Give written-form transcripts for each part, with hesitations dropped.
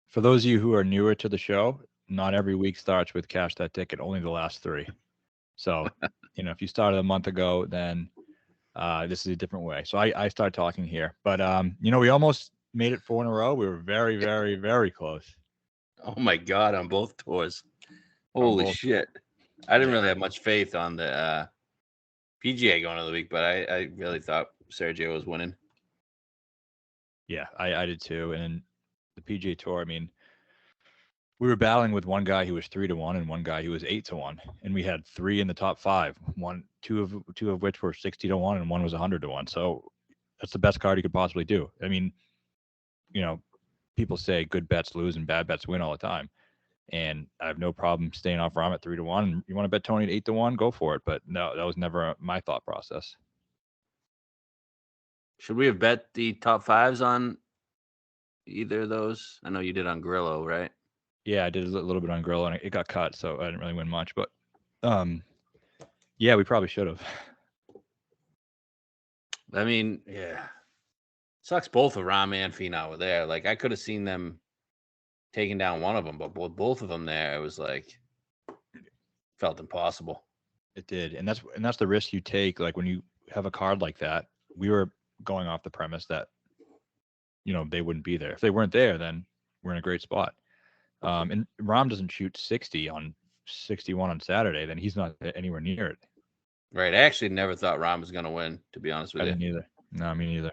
For those of you who are newer to the show, not every week starts with cash that ticket, only the last three. So, if you started a month ago, then this is a different way. So I start talking here. But, we almost made it 4 in a row. We were very, very, very close. Oh, my God, on both tours. On Holy both. shit. I didn't Yeah. really have much faith on the PGA going to the week, but I really thought Sergio was winning. Yeah, I did too. And the PGA Tour, I mean, we were battling with one guy who was 3-1 and one guy who was 8-1, and we had three in the top five. Two of which were 60-1, and one was 100-1. So that's the best card you could possibly do. I mean, people say good bets lose and bad bets win all the time, and I have no problem staying off Rahm at 3-1. And you want to bet Tony at 8-1, go for it. But no, that was never my thought process. Should we have bet the top fives on either of those? I know you did on Grillo, right? Yeah, I did a little bit on Grillo, and it got cut, so I didn't really win much. But yeah, we probably should have. I mean, yeah. Sucks both of Rahm and Finau were there. Like, I could have seen them taking down one of them, but both of them there, it was like, felt impossible. It did, and that's the risk you take. Like when you have a card like that, we were going off the premise that they wouldn't be there. If they weren't there, then we're in a great spot. And Rahm doesn't shoot 60 on 61 on Saturday, then he's not anywhere near it. Right. I actually never thought Rahm was going to win, to be honest with you. I didn't either. No, me neither.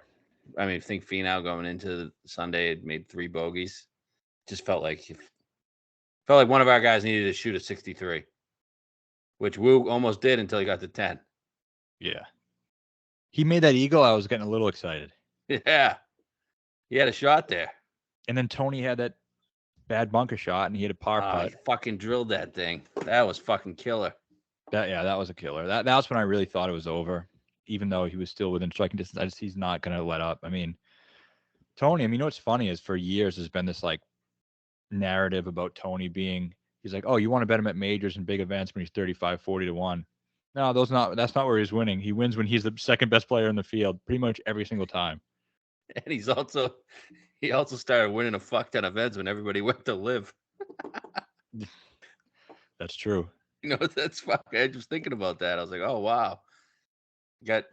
I mean, I think Finau going into Sunday had made 3 bogeys. Just felt like one of our guys needed to shoot a 63, which Wu almost did until he got to 10. Yeah. He made that eagle. I was getting a little excited. Yeah. He had a shot there. And then Tony had that bad bunker shot, and he had a par putt. He fucking drilled that thing. That was fucking killer. That was a killer. That was when I really thought it was over, even though he was still within striking distance. He's not going to let up. I mean, Tony, what's funny is for years there's been this like narrative about Tony he's like, oh, you want to bet him at majors and big events when he's 35, 40-1. No, that's not where he's winning. He wins when he's the second best player in the field pretty much every single time. And he also started winning a fuck ton of events when everybody went to live. That's true. That's fuck. I was thinking about that. I was like, oh wow. Got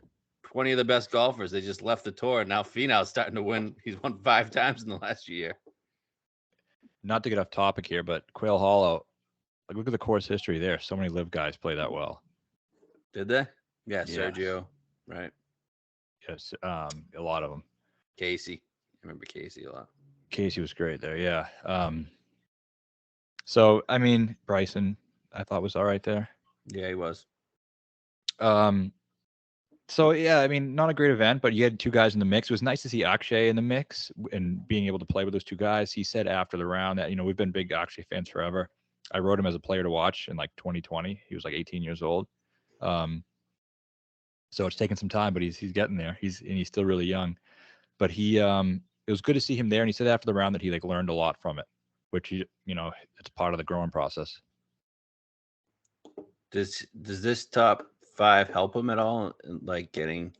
20 of the best golfers. They just left the tour. Now Finau's starting to win. He's won 5 times in the last year. Not to get off topic here, but Quail Hollow, like look at the course history there. So many live guys play that well. Did they? Yeah, Sergio. Right. Yes, a lot of them. Casey. I remember Casey a lot. Casey was great there, yeah. So, Bryson, I thought was all right there. Yeah, he was. So, yeah, not a great event, but you had 2 guys in the mix. It was nice to see Akshay in the mix and being able to play with those 2 guys. He said after the round that, we've been big Akshay fans forever. I wrote him as a player to watch in like 2020. He was like 18 years old. So it's taken some time, but he's getting there. He's still really young. But it was good to see him there. And he said after the round that he like learned a lot from it, which it's part of the growing process. Does this top 5 help him at all? Like getting?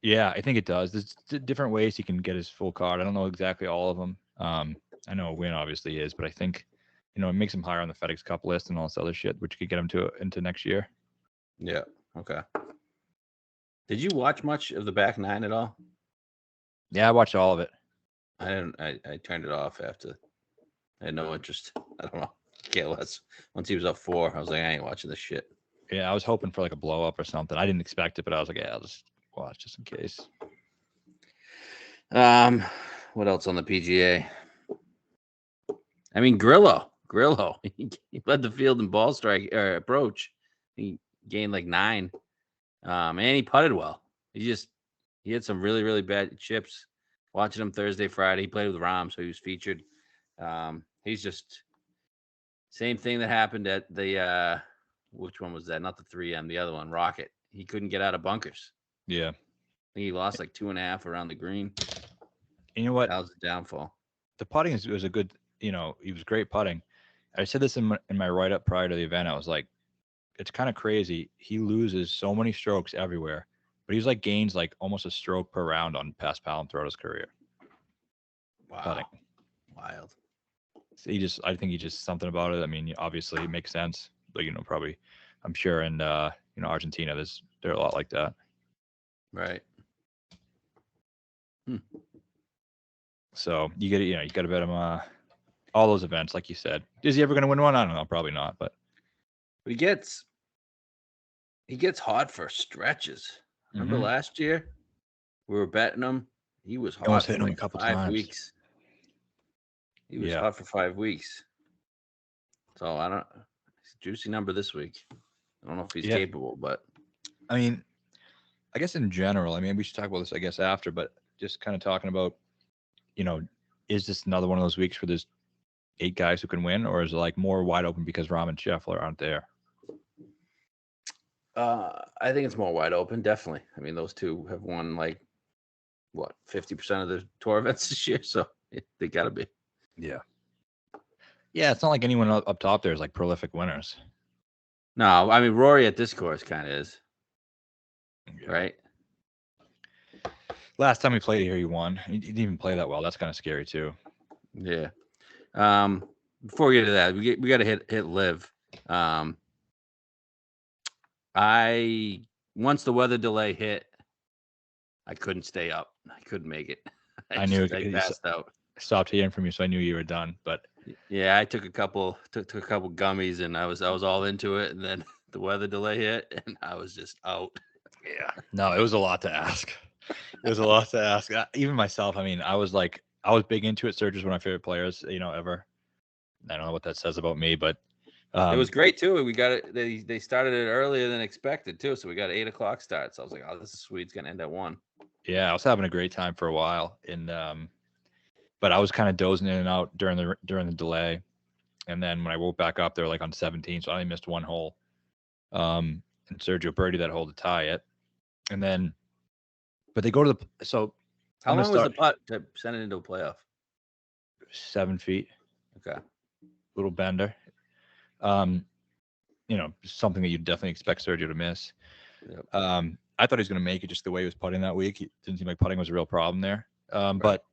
Yeah, I think it does. There's different ways he can get his full card. I don't know exactly all of them. I know a win obviously is, but I think, it makes him higher on the FedEx Cup list and all this other shit, which could get him into next year. Yeah. Okay. Did you watch much of the back 9 at all? Yeah, I watched all of it. I didn't. I turned it off after. I had no interest. I don't know. Care less. Once he was up 4, I was like, I ain't watching this shit. Yeah, I was hoping for like a blow up or something. I didn't expect it, but I was like, yeah, I'll just watch just in case. What else on the PGA? Grillo. He led the field in ball strike or approach. He gained like 9. And he putted well. He had some really, really bad chips. Watching him Thursday, Friday. He played with Rahm, so he was featured. He's just same thing that happened at the which one was that? Not the 3M, the other one, Rocket. He couldn't get out of bunkers. Yeah. I think he lost like 2.5 around the green. You know what? That was the downfall. The putting was a good, he was great putting. I said this in my write-up prior to the event. I was like, it's kind of crazy. He loses so many strokes everywhere, but he's like gains like almost a stroke per round on Paspal throughout his career. Wow. Putting. Wild. I think he just something about it. I mean, obviously it makes sense, but probably, I'm sure in Argentina, they're a lot like that. Right. So you got to bet him all those events, like you said. Is he ever going to win one? I don't know, probably not. But he gets hot for stretches. Remember last year we were betting him. He was hot. Almost for hit him like a couple 5 times. weeks. He was hot for 5 weeks. So I don't. It's a juicy number this week. I don't know if he's capable, but I mean, I guess in general, I mean, we should talk about this, I guess, after, but just kind of talking about, is this another one of those weeks where there's 8 guys who can win, or is it like more wide open because Rahm and Scheffler aren't there? I think it's more wide open, definitely. I mean, those two have won 50% of the tour events this year, so they got to be. Yeah. Yeah, it's not like anyone up top there is like prolific winners. No, I mean, Rory at this course kind of is. Yeah. Right? Last time he played here, he won. He didn't even play that well. That's kind of scary too. Yeah. Before we get to that, we got to hit live. Once the weather delay hit, I couldn't stay up. I couldn't make it. I passed out. I stopped hearing from you, so I knew you were done. But yeah, I took a couple gummies, and I was all into it, and then the weather delay hit, and I was just out. Yeah, no, it was a lot to ask. It was a lot to ask. Even myself, I mean, I was big into it. Sergio's one of my favorite players, ever. I don't know what that says about me, but it was great too. We got it. They started it earlier than expected too, so we got an 8 o'clock start. So I was like, "Oh, this is sweet. It's gonna end at 1." Yeah, I was having a great time for a while, and but I was kind of dozing in and out during the delay, and then when I woke back up, they were like on 17, so I only missed one hole. And Sergio birdied that hole to tie it, and then, but they go to the so. How long was the putt to send it into a playoff? 7 feet. Okay. Little bender. Something that you'd definitely expect Sergio to miss. Yep. I thought he was going to make it just the way he was putting that week. It didn't seem like putting was a real problem there. Right. But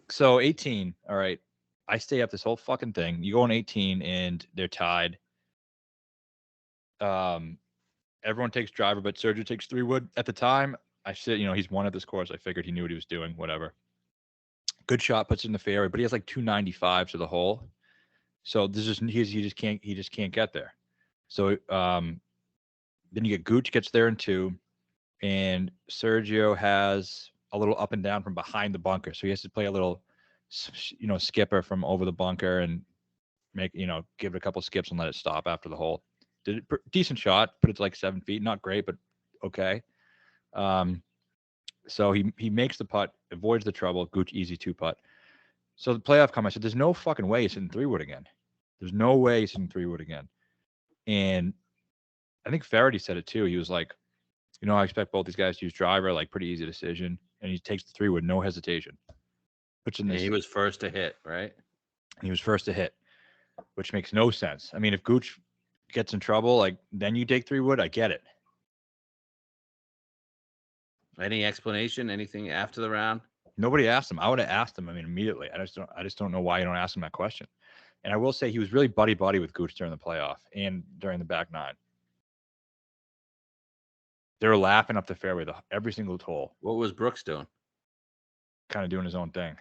so 18, all right. I stay up this whole fucking thing. You go on 18 and they're tied. Everyone takes driver, but Sergio takes 3-wood. At the time, I said, he's won at this course. I figured he knew what he was doing, whatever. Good shot, puts it in the fairway, but he has like 295 to the hole. So this is he just can't get there. So then you get Gooch gets there in 2, and Sergio has a little up and down from behind the bunker. So he has to play a little, skipper from over the bunker and give it a couple skips and let it stop after the hole. Decent shot, but it's like 7 feet. Not great, but okay. So he makes the putt, avoids the trouble. Gooch easy 2-putt. So the playoff come, I said, there's no fucking way he's hitting 3-wood again. There's no way he's hitting 3-wood again. And I think Faraday said it too. He was like, I expect both these guys to use driver, like pretty easy decision. And he takes the 3-wood, no hesitation. He was first to hit, right? He was first to hit, which makes no sense. I mean, if Gooch gets in trouble, then you take 3-wood, I get it. Any explanation? Anything after the round? Nobody asked him. I would have asked him. I mean, immediately. I just don't know why you don't ask him that question. And I will say he was really buddy with Gooch during the playoff and during the back 9. They were laughing up the fairway every single hole. What was Brooks doing? Kind of doing his own thing.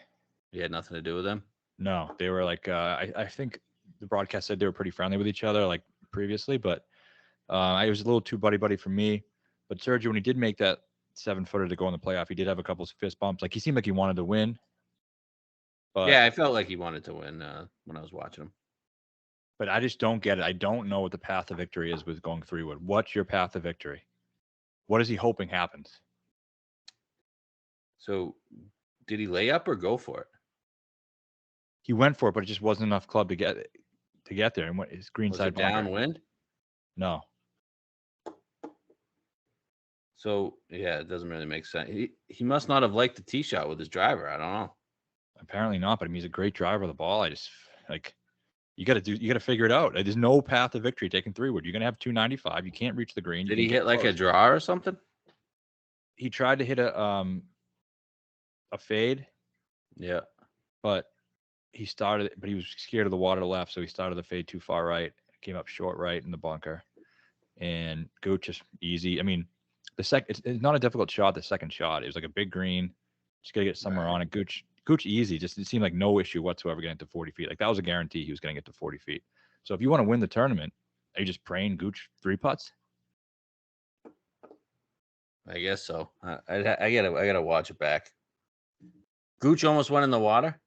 He had nothing to do with them? No, they were like, I think the broadcast said they were pretty friendly with each other like previously, but it was a little too buddy for me. But Sergio, when he did make that 7-footer to go in the playoff, he did have a couple of fist bumps. Like he seemed like he wanted to win. But yeah, I felt like he wanted to win when I was watching him. But I just don't get it. I don't know what the path to victory is with going 3-wood. What's your path to victory? What is he hoping happens? So did he lay up or go for it? He went for it, but it just wasn't enough club to get there. And his greenside downwind? No. So yeah, it doesn't really make sense. He must not have liked the tee shot with his driver. I don't know. Apparently not, but I mean, he's a great driver of the ball. I just you got to figure it out. There's no path to victory taking 3-wood. You're going to have 295. You can't reach the green. Did he hit like a draw or something? He tried to hit a fade. Yeah. But he started, but he was scared of the water left, so he started the fade too far right, came up short right in the bunker, and Gooch just easy. I mean, it's not a difficult shot. The second shot, it was like a big green, just gotta get somewhere on it. Gooch easy, just it seemed like no issue whatsoever getting to 40 feet. Like that was a guarantee he was gonna get to 40 feet. So if you want to win the tournament, are you just praying Gooch 3-putts? I guess so. I gotta watch it back. Gooch almost went in the water.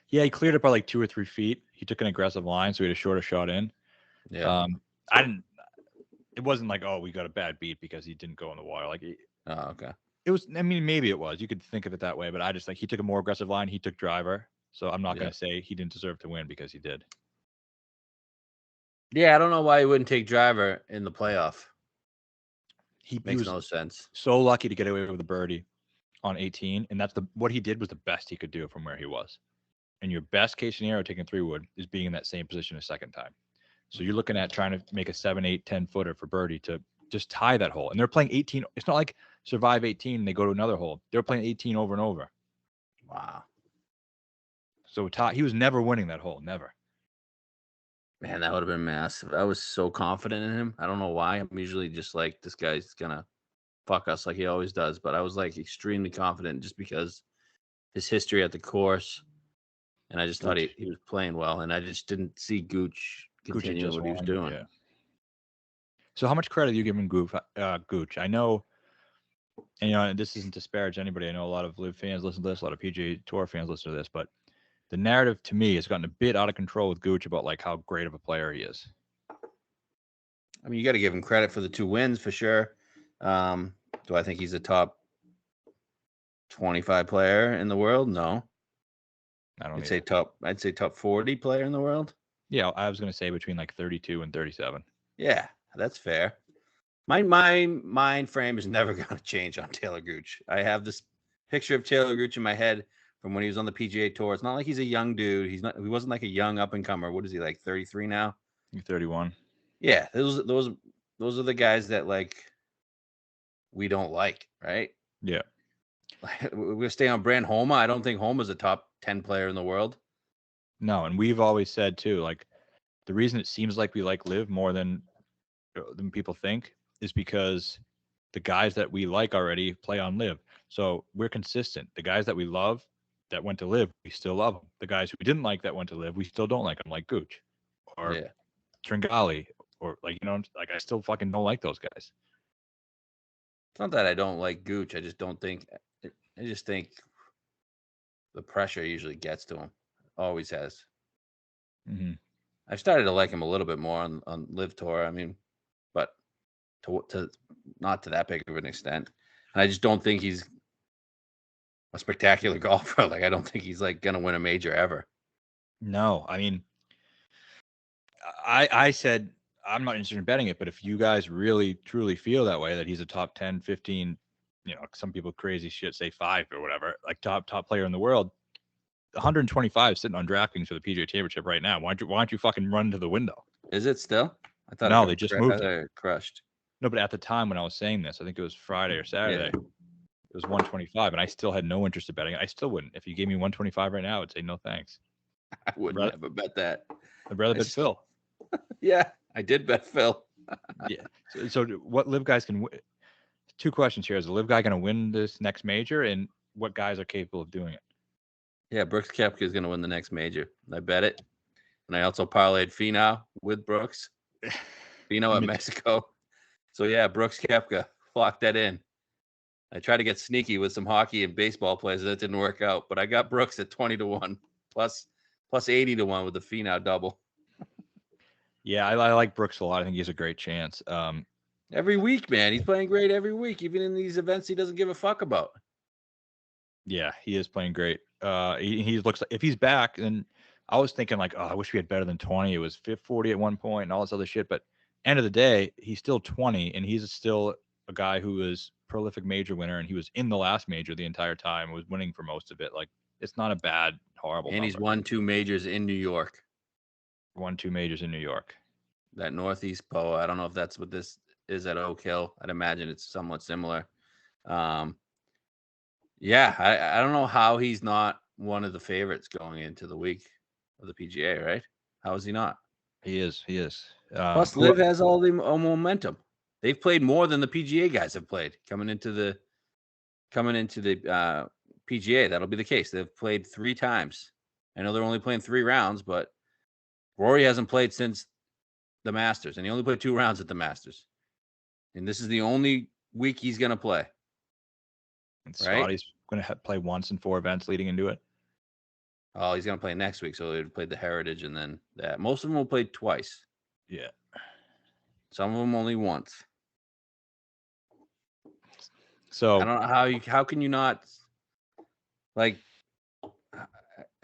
Yeah, he cleared it by like 2 or 3 feet. He took an aggressive line, so he had a shorter shot in. Yeah. I didn't. It wasn't like, oh, we got a bad beat because he didn't go in the water. Like, Oh, okay. it was. I mean, maybe it was. You could think of it that way, but I just like he took a more aggressive line. He took driver, so I'm not Yeah. going to say he didn't deserve to win because he did. Yeah, I don't know why he wouldn't take driver in the playoff. He Makes was no sense. so lucky to get away with a birdie on 18, and that's what he did was the best he could do from where he was. And your best case scenario taking 3-wood is being in that same position a second time. So you're looking at trying to make a 7, 8, 10 footer for birdie to just tie that hole. And they're playing 18. It's not like survive 18 and they go to another hole. They're playing 18 over and over. Wow. So he was never winning that hole. Never. Man, that would have been massive. I was so confident in him. I don't know why. I'm usually just like, this guy's gonna fuck us like he always does. But I was like extremely confident just because his history at the course. And I just thought he was playing well. And I just didn't see Gooch continue what he was doing. Yeah. So how much credit are you giving Gooch? I know, and this isn't to disparage anybody. I know a lot of LIV fans listen to this, a lot of PGA Tour fans listen to this, but the narrative to me has gotten a bit out of control with Gooch about like how great of a player he is. I mean, you got to give him credit for the 2 wins for sure. Do I think he's a top 25 player in the world? No. I don't. I'd say top 40 player in the world. Yeah, I was going to say between like 32 and 37. Yeah, that's fair. My mind frame is never going to change on Taylor Gooch. I have this picture of Taylor Gooch in my head from when he was on the PGA Tour. It's not like he's a young dude. He wasn't like a young up and comer. What is he, like 33 now? You're 31. Yeah, those are the guys that like we don't like, right? Yeah. We're gonna stay on brand. Homa. I don't think Homa's a top 10 player in the world. No, and we've always said too, like the reason it seems like we like LIV more than people think is because the guys that we like already play on LIV. So we're consistent. The guys that we love that went to LIV, we still love them. The guys who we didn't like that went to LIV, we still don't like them, like Gooch or Tringali, or like, like I still fucking don't like those guys. It's not that I don't like Gooch. I just think the pressure usually gets to him. Always has. Mm-hmm. I've started to like him a little bit more on LIV Tour. I mean, but to not to that big of an extent. And I just don't think he's a spectacular golfer. Like, I don't think he's like gonna win a major ever. No, I mean, I said I'm not interested in betting it, but if you guys really truly feel that way, that he's a top 10, 15, some people crazy shit say 5 or whatever, like top player in the world, 125 sitting on DraftKings for the PGA Championship right now. Why don't you fucking run to the window? Is it still? I thought no, they just moved it. Crushed. No, but at the time when I was saying this, I think it was Friday or Saturday. Yeah. It was 125, and I still had no interest in betting. I still wouldn't. If you gave me 125 right now, I would say no thanks. I wouldn't ever bet that. I'd rather bet Phil. Yeah, I did bet Phil. Yeah. So what LIV guys can win? 2 questions here. Is the LIV guy going to win this next major, and what guys are capable of doing it? Yeah, Brooks Koepka is going to win the next major. I bet it. And I also parlayed Finau with Brooks. Finau at Mexico. So, yeah, Brooks Koepka. Lock that in. I tried to get sneaky with some hockey and baseball players. That didn't work out. But I got Brooks at 20-1, plus 80-1 with the Finau double. Yeah, I like Brooks a lot. I think he has a great chance. Every week, man. He's playing great every week, even in these events he doesn't give a fuck about. Yeah, he is playing great. He looks like, if he's back, then I was thinking like, oh, I wish we had better than 20. It was 40 at one point and all this other shit. But end of the day, he's still 20, and he's still a guy who is prolific major winner, and he was in the last major the entire time, was winning for most of it. Like, it's not a bad, horrible And number. he's won 2 majors in New York. Won 2 majors in New York. That Northeast Boa. I don't know if that's what this is at Oak Hill. I'd imagine it's somewhat similar. Yeah, I don't know how he's not one of the favorites going into the week of the PGA, right? How is he not? He is. Plus, Liv has all the momentum. They've played more than the PGA guys have played coming into the PGA. That'll be the case. They've played 3 times. I know they're only playing 3 rounds, but Rory hasn't played since the Masters, and he only played 2 rounds at the Masters. And this is the only week he's going to play. And Scotty's going to play once in 4 events leading into it. Oh, he's going to play next week. So he played the Heritage and then that. Most of them will play twice. Yeah. Some of them only once. So I don't know how can you not, like,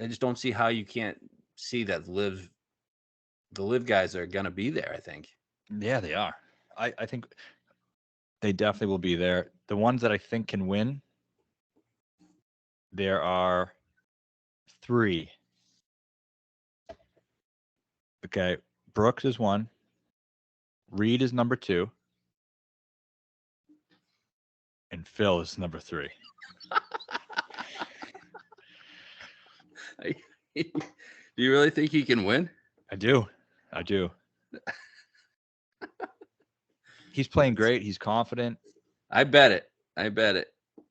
I just don't see how you can't see that the Liv guys are going to be there, I think. Yeah, they are. I think they definitely will be there. The ones that I think can win, there are 3. Okay. Brooks is 1. Reed is number 2. And Phil is number 3. Do you really think he can win? I do. He's playing great. He's confident. I bet it.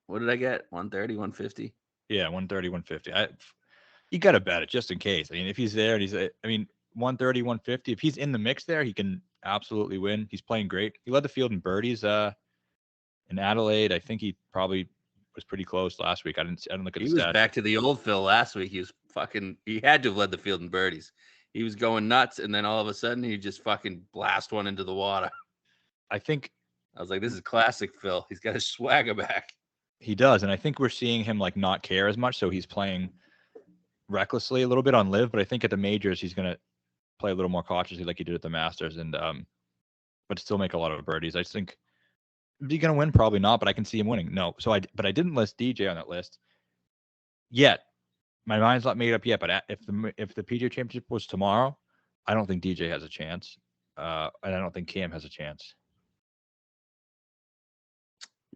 What did I get? 130, 150? Yeah, 130, 150. You got to bet it just in case. I mean, if he's there and 130, 150, if he's in the mix there, he can absolutely win. He's playing great. He led the field in birdies in Adelaide. I think he probably was pretty close last week. I didn't look at the stats. He was back to the old Phil last week. He had to have led the field in birdies. He was going nuts, and then all of a sudden he just fucking blast one into the water. I was like, this is classic Phil. He's got his swagger back. He does, and I think we're seeing him like not care as much, so he's playing recklessly a little bit on Live, but I think at the majors he's going to play a little more cautiously like he did at the Masters, and but still make a lot of birdies. I just think, is he going to win? Probably not, but I can see him winning. No, but I didn't list DJ on that list yet. My mind's not made up yet, but if the PGA Championship was tomorrow, I don't think DJ has a chance, and I don't think Cam has a chance.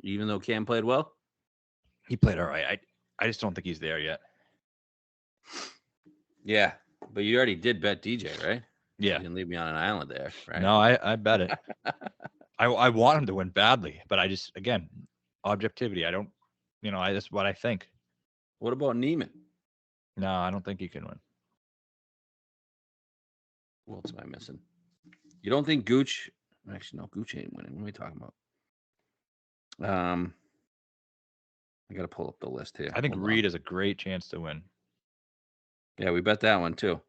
Even though Cam played well? He played all right. I just don't think he's there yet. Yeah, but you already did bet DJ, right? Yeah. You didn't leave me on an island there, right? No, I bet it. I want him to win badly, but I just, again, objectivity. I don't, that's what I think. What about Neiman? No, I don't think he can win. What else am I missing? You don't think Gooch? Actually, no, Gooch ain't winning. What are we talking about? I got to pull up the list here. I think Reed has a great chance to win. Yeah, we bet that one too.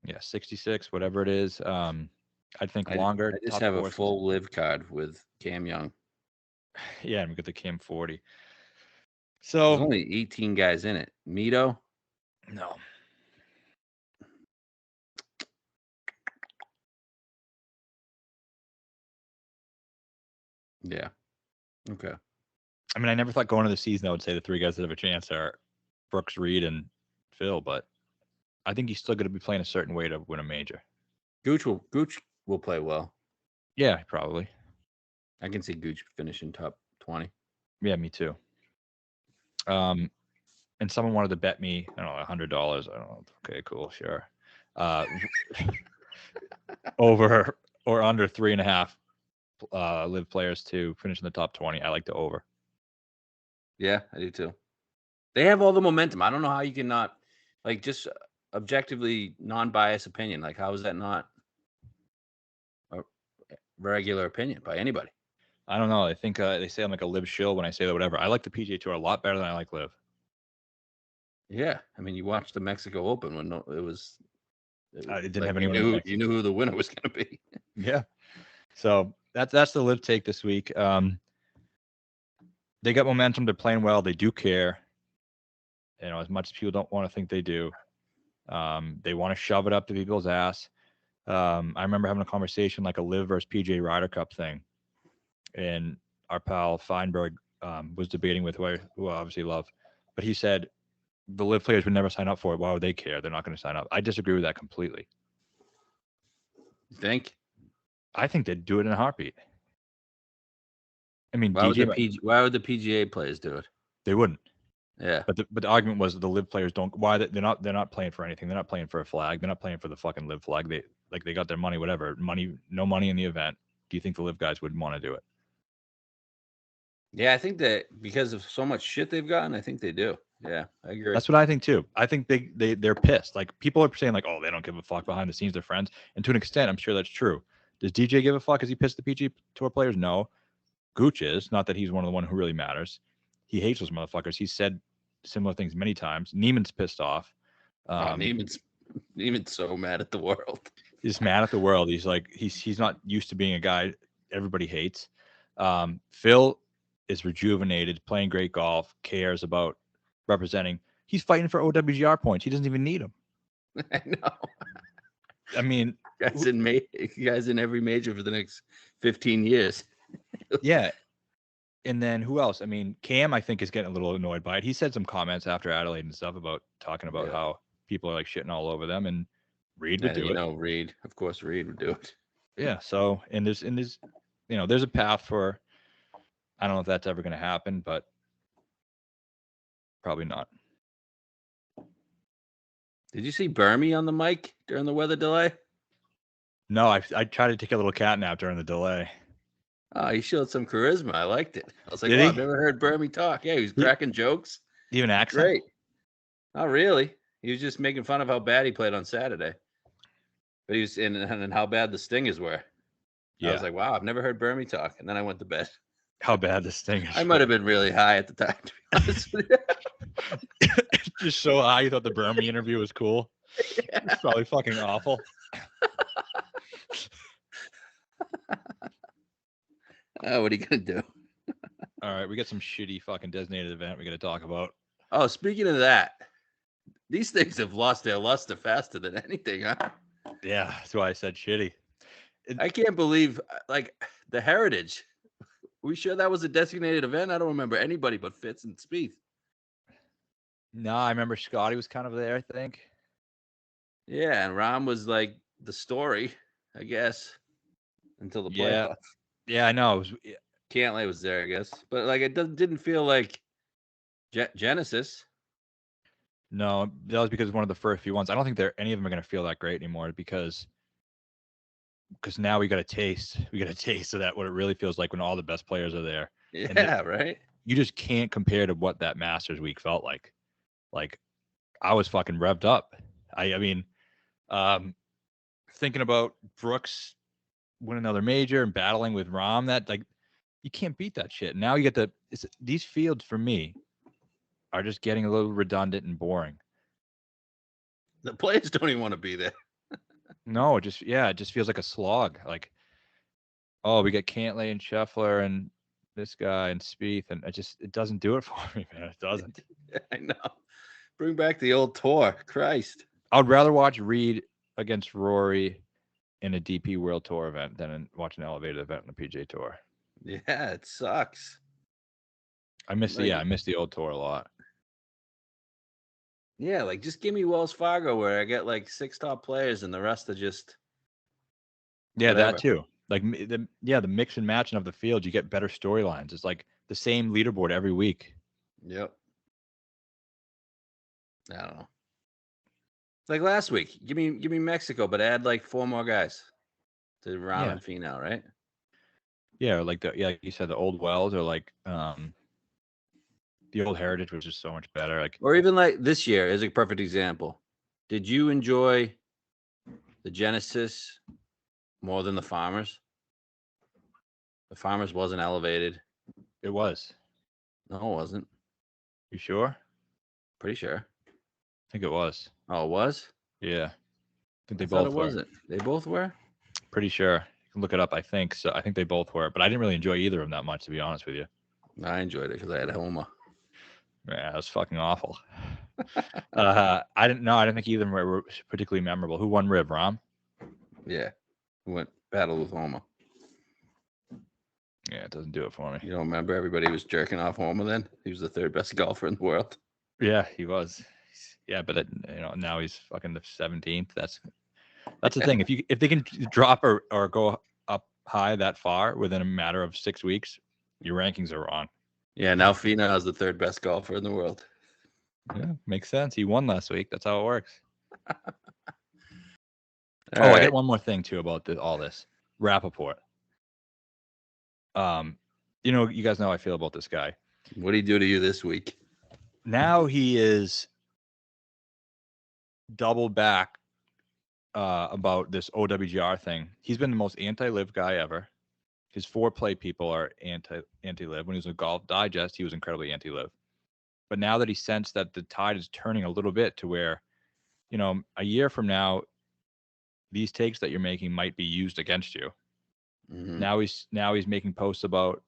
Yeah, 66, whatever it is. I think longer. I just have a full Live card with Cam Young. Yeah, and we got the Cam 40. So there's only 18 guys in it. Mito? No. Yeah. Okay. I mean, I never thought going into the season I would say the 3 guys that have a chance are Brooks, Reed, and Phil, but I think he's still going to be playing a certain way to win a major. Gooch will play well. Yeah, probably. I can see Gooch finishing top 20. Yeah, me too. And someone wanted to bet me, I don't know, $100. I don't know. Okay, cool, sure. Over or under 3.5 Live players to finish in the top 20. I like the over. Yeah, I do too. They have all the momentum. I don't know how you can not, like, just objectively non-biased opinion. Like, how is that not a regular opinion by anybody? I don't know. I think they say I'm like a Live shill when I say that. Whatever. I like the PGA Tour a lot better than I like Live. Yeah, I mean, you watched the Mexico Open when it didn't have anyone. You knew who the winner was going to be. Yeah. So that's the Live take this week. They got momentum. They're playing well. They do care. As much as people don't want to think they do. They want to shove it up to people's ass. I remember having a conversation like a Live versus PGA Ryder Cup thing, and our pal Feinberg was debating with who I obviously love, but he said the Live players would never sign up for it. Why would they care? They're not going to sign up. I disagree with that completely. You think? I think they'd do it in a heartbeat. I mean, why would the PGA players do it? They wouldn't. Yeah. But the argument was the live players don't. Why they're not playing for anything. They're not playing for a flag. They're not playing for the fucking live flag. They got their money, whatever. No money in the event. Do you think the live guys would want to do it? Yeah, I think that because of so much shit they've gotten, I think they do. Yeah, I agree. That's what I think too. I think they're pissed. Like people are saying like, oh, they don't give a fuck behind the scenes. They're friends, and to an extent, I'm sure that's true. Does DJ give a fuck? Is he pissed the PG Tour players? No. Gooch is. Not that he's one of the one who really matters. He hates those motherfuckers. He's said similar things many times. Neiman's pissed off. Neiman's so mad at the world. He's mad at the world. He's like he's not used to being a guy everybody hates. Phil is rejuvenated, playing great golf, cares about representing. He's fighting for OWGR points. He doesn't even need them. I know. I mean, guys in every major for the next 15 years. Yeah. And then who else? I mean, Cam, I think, is getting a little annoyed by it. He said some comments after Adelaide and stuff about talking about how people are like shitting all over them, and Reed would do it. Reed, of course, Reed would do it. Yeah. So, and there's, there's a path for. I don't know if that's ever going to happen, but probably not. Did you see Burmy on the mic during the weather delay? No, I tried to take a little cat nap during the delay. Oh, he showed some charisma. I liked it. I was like, Did wow, he? I've never heard Burmy talk. Yeah, he was cracking jokes. Even accent? Great. Not really. He was just making fun of how bad he played on Saturday. But he was and how bad the Stingers were. Yeah. I was like, wow, I've never heard Burmy talk. And then I went to bed. How bad the Stingers I might have been really high at the time, to be honest with you. Just so high, you thought the Burmy interview was cool? Yeah. It's probably fucking awful. What are you going to do? All right, we got some shitty fucking designated event we got to talk about. Oh, speaking of that, these things have lost their luster faster than anything, huh? Yeah, that's why I said shitty. I can't believe, like, the Heritage. We sure that was a designated event? I don't remember anybody but Fitz and Spieth. No, I remember Scotty was kind of there, I think. Yeah, and Rahm was like the story, I guess, until the playoffs. Yeah, I know. Cantlay was there, I guess. But, like, it didn't feel like Genesis. No, that was because one of the first few ones. I don't think any of them are going to feel that great anymore because now we got a taste. We got a taste of that, what it really feels like when all the best players are there. Yeah, right. You just can't compare to what that Masters week felt like. Like, I was fucking revved up. I mean, thinking about Brooks winning another major and battling with Rahm, that, like, you can't beat that shit. Now you get these fields for me are just getting a little redundant and boring. The players don't even want to be there. No, it just feels like a slog. Like, oh, we got Cantlay and Scheffler and this guy and Spieth, and it doesn't do it for me, man. It doesn't. I know. Bring back the old tour. Christ. I would rather watch Reed against Rory in a DP World Tour event than watch an elevated event in the PGA Tour. Yeah, it sucks. I miss the old tour a lot. Yeah, like just give me Wells Fargo where I get like 6 top players and the rest are just that too. Like the mix and matching of the field, you get better storylines. It's like the same leaderboard every week. Yep. I don't know. Like last week, give me Mexico, but add like 4 more guys to Rahm and Finau, right? Yeah, like like you said, the old Wells, or like the old Heritage was just so much better. Like, or even like this year is a perfect example. Did you enjoy the Genesis more than the Farmers? The Farmers wasn't elevated. It was. No, it wasn't. You sure? Pretty sure. I think it was. Oh, it was? Yeah. I think they both were. Wasn't. They both were? Pretty sure. You can look it up. I think so. I think they both were, but I didn't really enjoy either of them that much, to be honest with you. I enjoyed it because I had Homa. Yeah, it was fucking awful. I didn't think either of them were particularly memorable. Who won Riv? Rahm? Yeah. Who went battle with Homa. Yeah, it doesn't do it for me. You don't remember everybody was jerking off Homa then? He was the 3rd best golfer in the world. Yeah, he was. Yeah, but now he's fucking the 17th. That's the thing. If they can drop or go up high that far within a matter of 6 weeks, your rankings are wrong. Yeah, now Finau is the 3rd best golfer in the world. Yeah, makes sense. He won last week. That's how it works. All I right. get one more thing too about all this. Rappaport. You guys know how I feel about this guy. What did he do to you this week? Now he is double back about this OWGR thing. He's been the most anti-live guy ever. His foreplay people are anti-live. When he was with Golf Digest, he was incredibly anti-live. But now that he sensed that the tide is turning a little bit to where, a year from now, these takes that you're making might be used against you. Mm-hmm. Now he's making posts about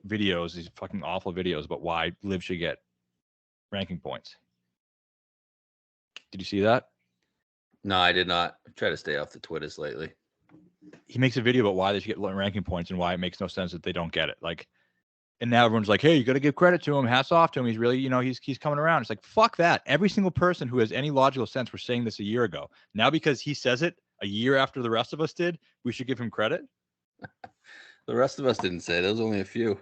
videos, these fucking awful videos about why live should get ranking points. Did you see that? No, I did not. I try to stay off the Twitters lately. He makes a video about why they should get ranking points and why it makes no sense that they don't get it. And now everyone's like, hey, you got to give credit to him. Hats off to him. He's really, he's coming around. It's like, fuck that. Every single person who has any logical sense was saying this a year ago. Now, because he says it a year after the rest of us did, we should give him credit. The rest of us didn't say. There was only a few.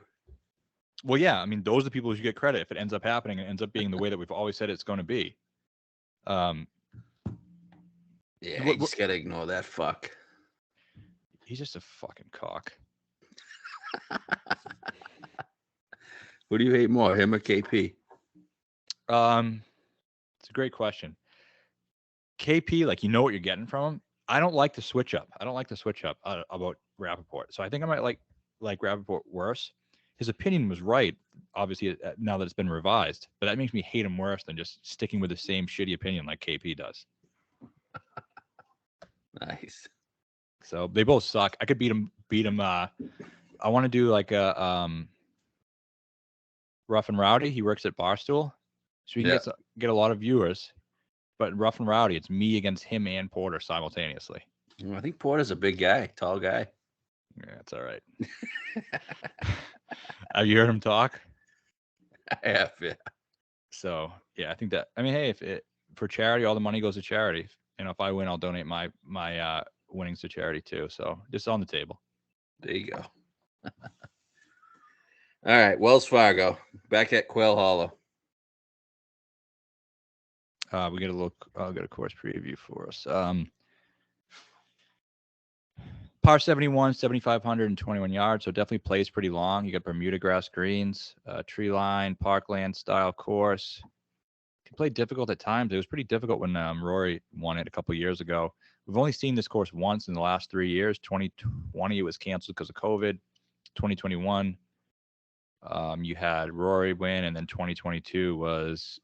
Well, yeah. I mean, those are the people who should get credit if it ends up happening and ends up being the way that we've always said it's going to be. Yeah, you just got to ignore that fuck. He's just a fucking cock. Who do you hate more, him or KP? It's a great question. KP, what you're getting from him. I don't like the switch up. About Rappaport. So I think I might like Rappaport worse. His opinion was right, obviously, now that it's been revised. But that makes me hate him worse than just sticking with the same shitty opinion like KP does. Nice. So they both suck. I could beat him. I want to do like a Rough and Rowdy. He works at Barstool, so he can get a lot of viewers. But Rough and Rowdy, it's me against him and Porter simultaneously. Well, I think Porter's a big guy, tall guy. Yeah, that's all right. Have you heard him talk? I have, yeah. So yeah, I think that. I mean, hey, for charity, all the money goes to charity. If I win, I'll donate my winnings to charity too. So just on the table. There you go. All right, Wells Fargo, back at Quail Hollow. We get a look. I'll get a course preview for us. Par 71, 7,500 and 21 yards. So definitely plays pretty long. You got Bermuda grass greens, tree line, parkland style course. Can play difficult at times. It was pretty difficult when Rory won it a couple years ago. We've only seen this course once in the last 3 years. 2020 it was canceled because of COVID. 2021, you had Rory win, and then 2022 was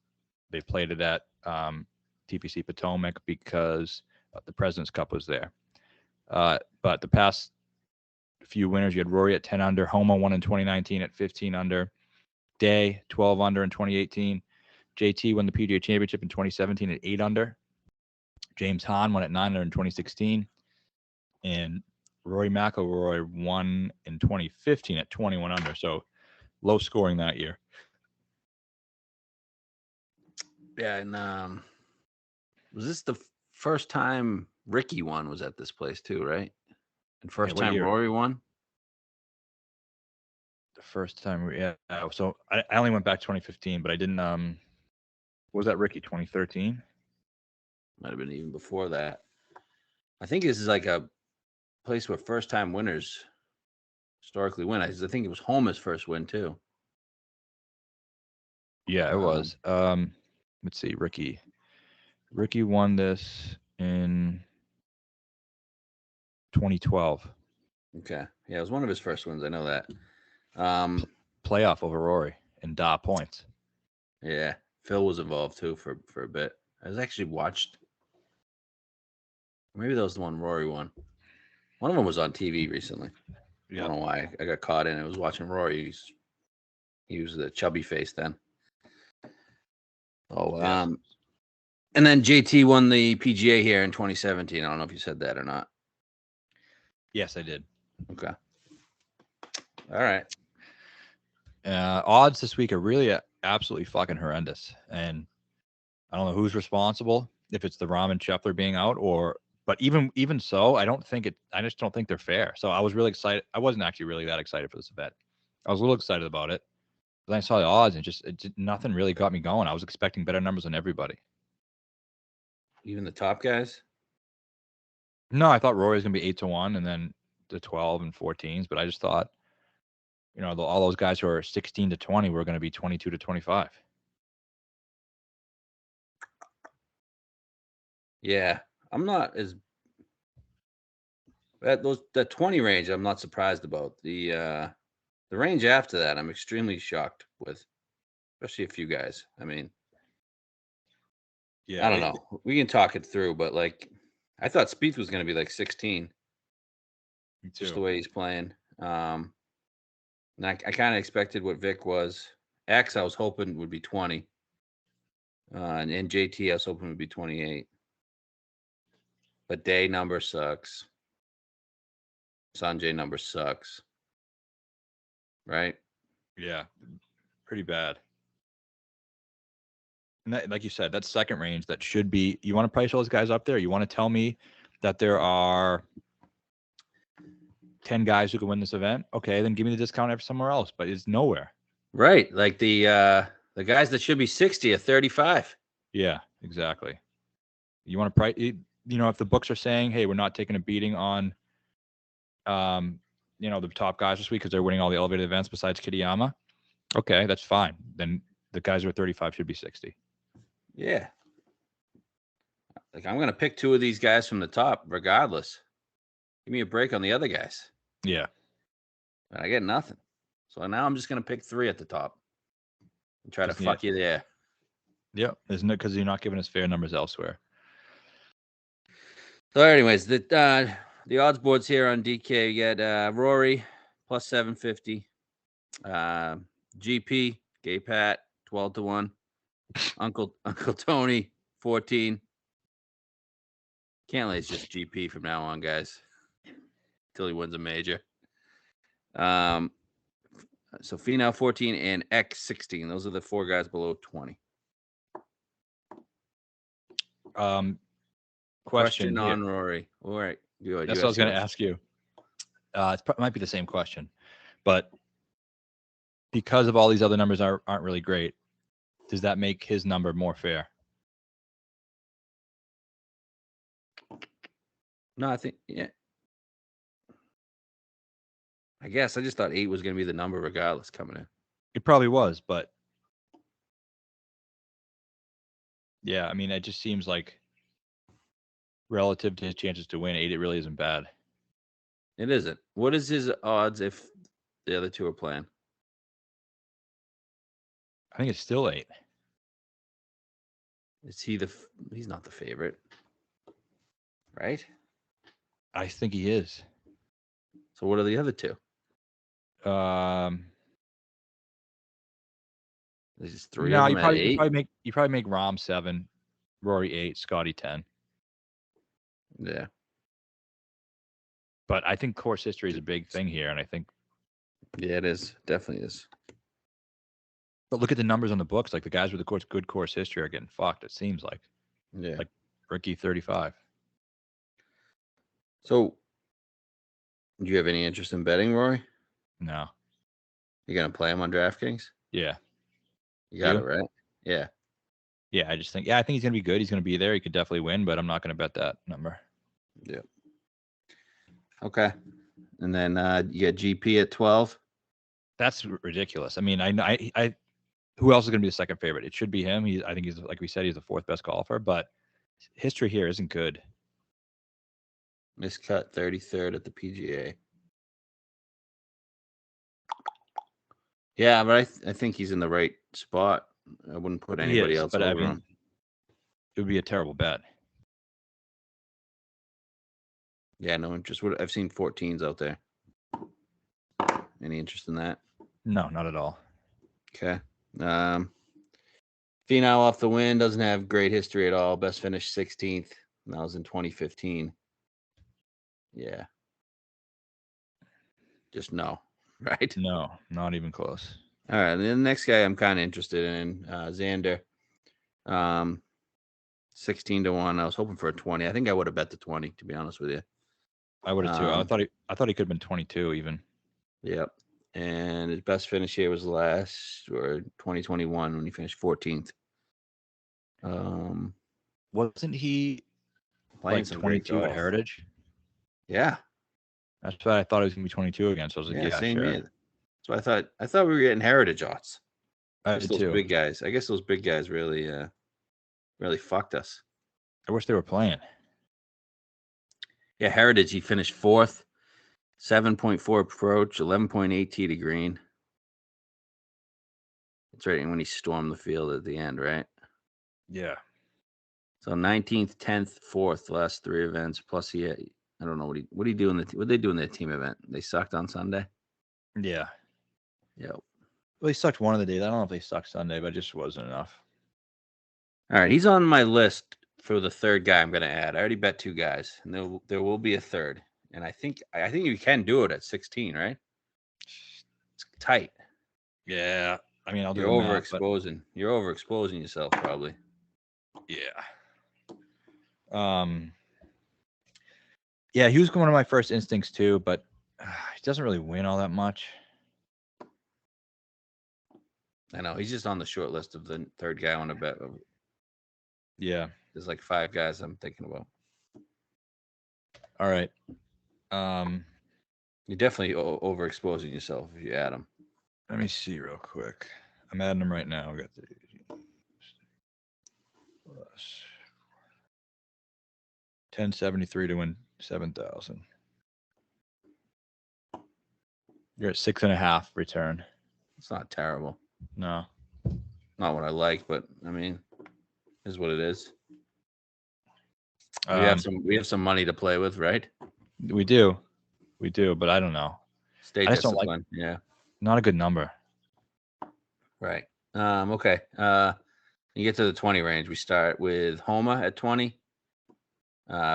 they played it at TPC Potomac because the President's Cup was there. But the past few winners, you had Rory at 10 under, Homa won in 2019 at 15 under, Day 12 under in 2018, JT won the PGA Championship in 2017 at 8 under, James Hahn won at 9 under in 2016, and Rory McIlroy won in 2015 at 21 under. So low scoring that year. Yeah, and was this the first time Ricky won? Was at this place too, right? And first time year? Rory won? The first time, yeah. So I only went back 2015, but I didn't. What was that, Ricky? 2013? Might have been even before that. I think this is like a place where first time winners historically win. I think it was Homa's first win too. Yeah, it was. Let's see, Ricky won this in 2012. Okay. Yeah, it was one of his first wins. I know that. Playoff over Rory in points. Yeah. Phil was involved too for a bit. I was actually watched. Maybe that was the one Rory won. One of them was on TV recently. Yeah. I don't know why I got caught in it. I was watching Rory. He was the chubby face then. Oh, yeah. And then JT won the PGA here in 2017. I don't know if you said that or not. Yes, I did. Okay. All right. Odds this week are really absolutely fucking horrendous, and I don't know who's responsible. If it's the Rahm and Scheffler being out, but even so, I just don't think they're fair. So I was really excited. I wasn't actually really that excited for this event. I was a little excited about it. Then I saw the odds and nothing really got me going. I was expecting better numbers than everybody. Even the top guys? No, I thought Rory was going to be 8-1 and then the 12 and 14s, but I just thought, all those guys who are 16-20 were going to be 22-25. Yeah, I'm not as that 20 range. I'm not surprised about the range after that. I'm extremely shocked with, especially a few guys. I mean, Yeah, I don't know. We can talk it through, but like, I thought Spieth was going to be like 16, me just the too. way he's playing. And I kind of expected what Vic was. X, I was hoping would be 20. And JT, I was hoping would be 28. But Day number sucks. Sanjay number sucks. Right? Yeah, pretty bad. And that, like you said, that second range that should be. You want to price those guys up there? You want to tell me that there are 10 guys who can win this event? Okay, then give me the discount somewhere else. But it's nowhere. Right. Like the guys that should be 60 are 35. Yeah, exactly. You want to price. If the books are saying, "Hey, we're not taking a beating on, the top guys this week because they're winning all the elevated events besides Kitayama," okay, that's fine. Then the guys who are 35 should be 60. Yeah. Like, I'm going to pick two of these guys from the top regardless. Give me a break on the other guys. Yeah. But I get nothing. So now I'm just going to pick three at the top and try to fuck you there. Yep. Isn't it because you're not giving us fair numbers elsewhere? So anyways, the odds boards here on DK, you get Rory plus 750. GP, Gay Pat, 12-1. Uncle Tony, 14. Cantley's just GP from now on, guys. Till he wins a major. So Finau 14 and X 16. Those are the four guys below 20. Question on Rory. All right. That's what I was going to ask you. It might be the same question, but because of all these other numbers aren't really great, does that make his number more fair? No, I think, yeah. I guess I just thought 8 was going to be the number regardless coming in. It probably was, but yeah, I mean, it just seems like relative to his chances to win, 8, it really isn't bad. It isn't. What is his odds if the other two are playing? I think it's still 8. Is he he's not the favorite, right? I think he is. So what are the other two? There's just 3 of them at 8. You probably make Rahm 7, Rory 8, Scotty 10. Yeah. But I think course history is a big thing here, and I think. Yeah, it is. Definitely is. But look at the numbers on the books. Like the guys with the good course history are getting fucked. It seems like. Yeah. Like Ricky 35. So, do you have any interest in betting, Rory? No. You gonna play him on DraftKings? Yeah. You got it right. Yeah. Yeah, I think he's gonna be good. He's gonna be there. He could definitely win, but I'm not gonna bet that number. Yeah. Okay. And then you got GP at 12. That's ridiculous. I mean, I who else is going to be the second favorite? It should be him. I think he's, like we said, he's the 4th best golfer, but history here isn't good. Miscut 33rd at the PGA. Yeah, but I think he's in the right spot. I wouldn't put anybody else over him. It would be a terrible bet. Yeah, no interest. I've seen 14s out there. Any interest in that? No, not at all. Okay. Finau off the win, doesn't have great history at all. Best finish 16th. And that was in 2015. Yeah. Just no, right? No, not even close. All right. And then the next guy I'm kind of interested in, Xander. 16-1. I was hoping for a 20. I think I would have bet the 20, to be honest with you. I would have too. I thought he could have been 22 even. Yep. And his best finish here was 2021 when he finished 14th. Wasn't he Playing like some great 22 at golf. Heritage? Yeah. That's what I thought it was gonna be 22 again. So I was like, Yeah, yeah, same sure. here. So I thought we were getting Heritage odds. I Just did those too. big guys. I guess those big guys really fucked us. I wish they were playing. Yeah, Heritage, he finished 4th, 7.4 approach, 11.8 tee to green. It's right when he stormed the field at the end, right? Yeah. So 19th, 10th, 4th, last 3 events. Plus I don't know what he do in what they do in that team event. They sucked on Sunday. Yeah. Yep. Well, he sucked one of the days. I don't know if they sucked Sunday, but it just wasn't enough. All right, he's on my list for the third guy I'm going to add. I already bet 2 guys, and there will be a third. And I think you can do it at 16, right? It's tight. Yeah. I mean, I'll do You're the math, overexposing. You're overexposing yourself, probably. yeah. Yeah, he was one of my first instincts too, but he doesn't really win all that much. I know he's just on the short list of the third guy I want to bet. Yeah. There's like 5 guys I'm thinking about. All right. You're definitely overexposing yourself if you add them. Let me see real quick. I'm adding them right now. We got the plus 1073 to win 7,000. You're at 6.5 return. It's not terrible. No. Not what I like, but I mean, is what it is. We have some money to play with, right? We do, but I don't know. Stay I just don't disciplined. like. Yeah. Not a good number. Right. Okay. You get to the 20 range. We start with Homa at 20,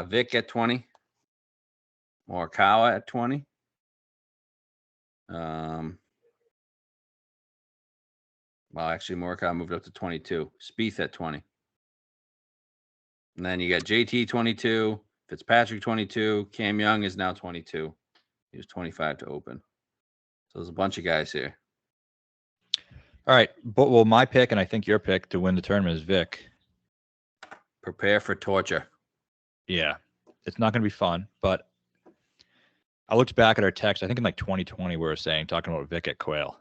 Vic at 20, Morikawa at 20. Well, actually, Morikawa moved up to 22. Spieth at 20. And then you got JT 22, Fitzpatrick 22, Cam Young is now 22. He was 25 to open. So there's a bunch of guys here. All right. But well, my pick, and I think your pick to win the tournament is Vic. Prepare for torture. Yeah. It's not going to be fun, but I looked back at our text. I think in like 2020, we were talking about Vic at Quail.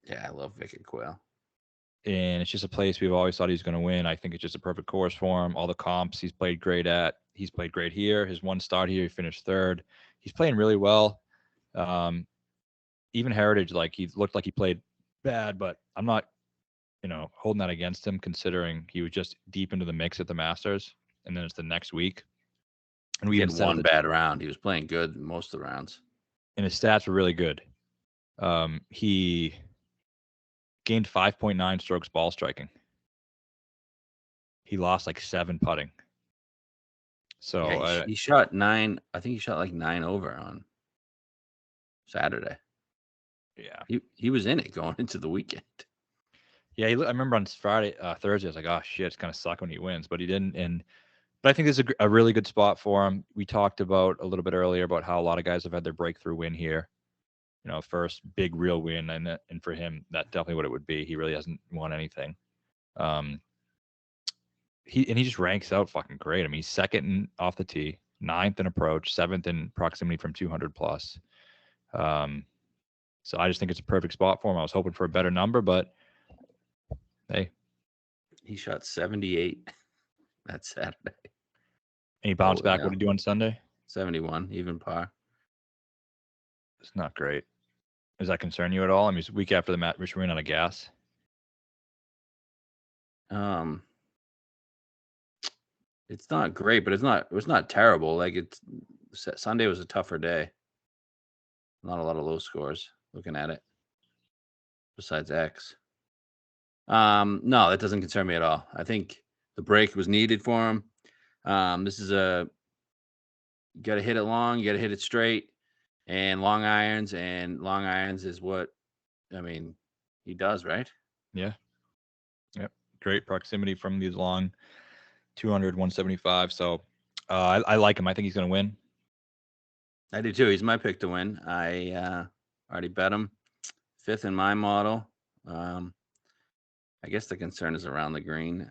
Yeah, I love Vic at Quail. And it's just a place we've always thought he's going to win. I think it's just a perfect course for him. All the comps he's played great at. He's played great here. His one start here, he finished 3rd. He's playing really well. Even Heritage, like he looked like he played bad, but I'm not, holding that against him considering he was just deep into the mix at the Masters, and then it's the next week. And we He even had said one bad round. He was playing good most of the rounds. And his stats were really good. He gained 5.9 strokes ball striking. He lost like 7 putting. So yeah, he shot 9. I think he shot like 9 over on Saturday. Yeah, he was in it going into the weekend. Yeah, I remember on Thursday, I was like, oh shit, it's gonna suck when he wins, but he didn't. But I think this is a really good spot for him. We talked about a little bit earlier about how a lot of guys have had their breakthrough win here. First big real win, and for him, that's definitely what it would be. He really hasn't won anything. He just ranks out fucking great. I mean, he's 2nd off the tee, 9th in approach, 7th in proximity from 200 plus. So I just think it's a perfect spot for him. I was hoping for a better number, but hey, he shot 78 that Saturday. And he bounced back. What did he do on Sunday? 71, even par. It's not great. Does that concern you at all? I mean, it's a week after the match, we're running out of gas. It's not great, but it was not terrible. Like Sunday was a tougher day. Not a lot of low scores looking at it. Besides X. No, that doesn't concern me at all. I think the break was needed for him. This is you got to hit it long, you got to hit it straight, and long irons is what, I mean, he does, right? Yeah. Yep. Great proximity from these long 200, 175. So I like him. I think he's going to win. I do too. He's my pick to win. I Already bet him. 5th in my model. I guess the concern is around the green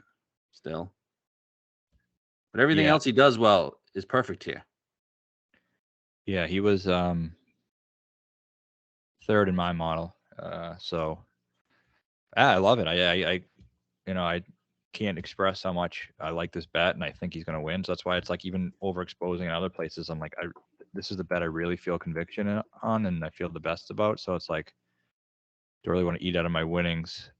still. But everything else he does well is perfect here. Yeah, he was 3rd in my model. So I love it. I can't express how much I like this bet, and I think he's going to win. So that's why it's like even overexposing in other places. I'm like, this is the bet I really feel conviction on, and I feel the best about. So it's like, do I really want to eat out of my winnings,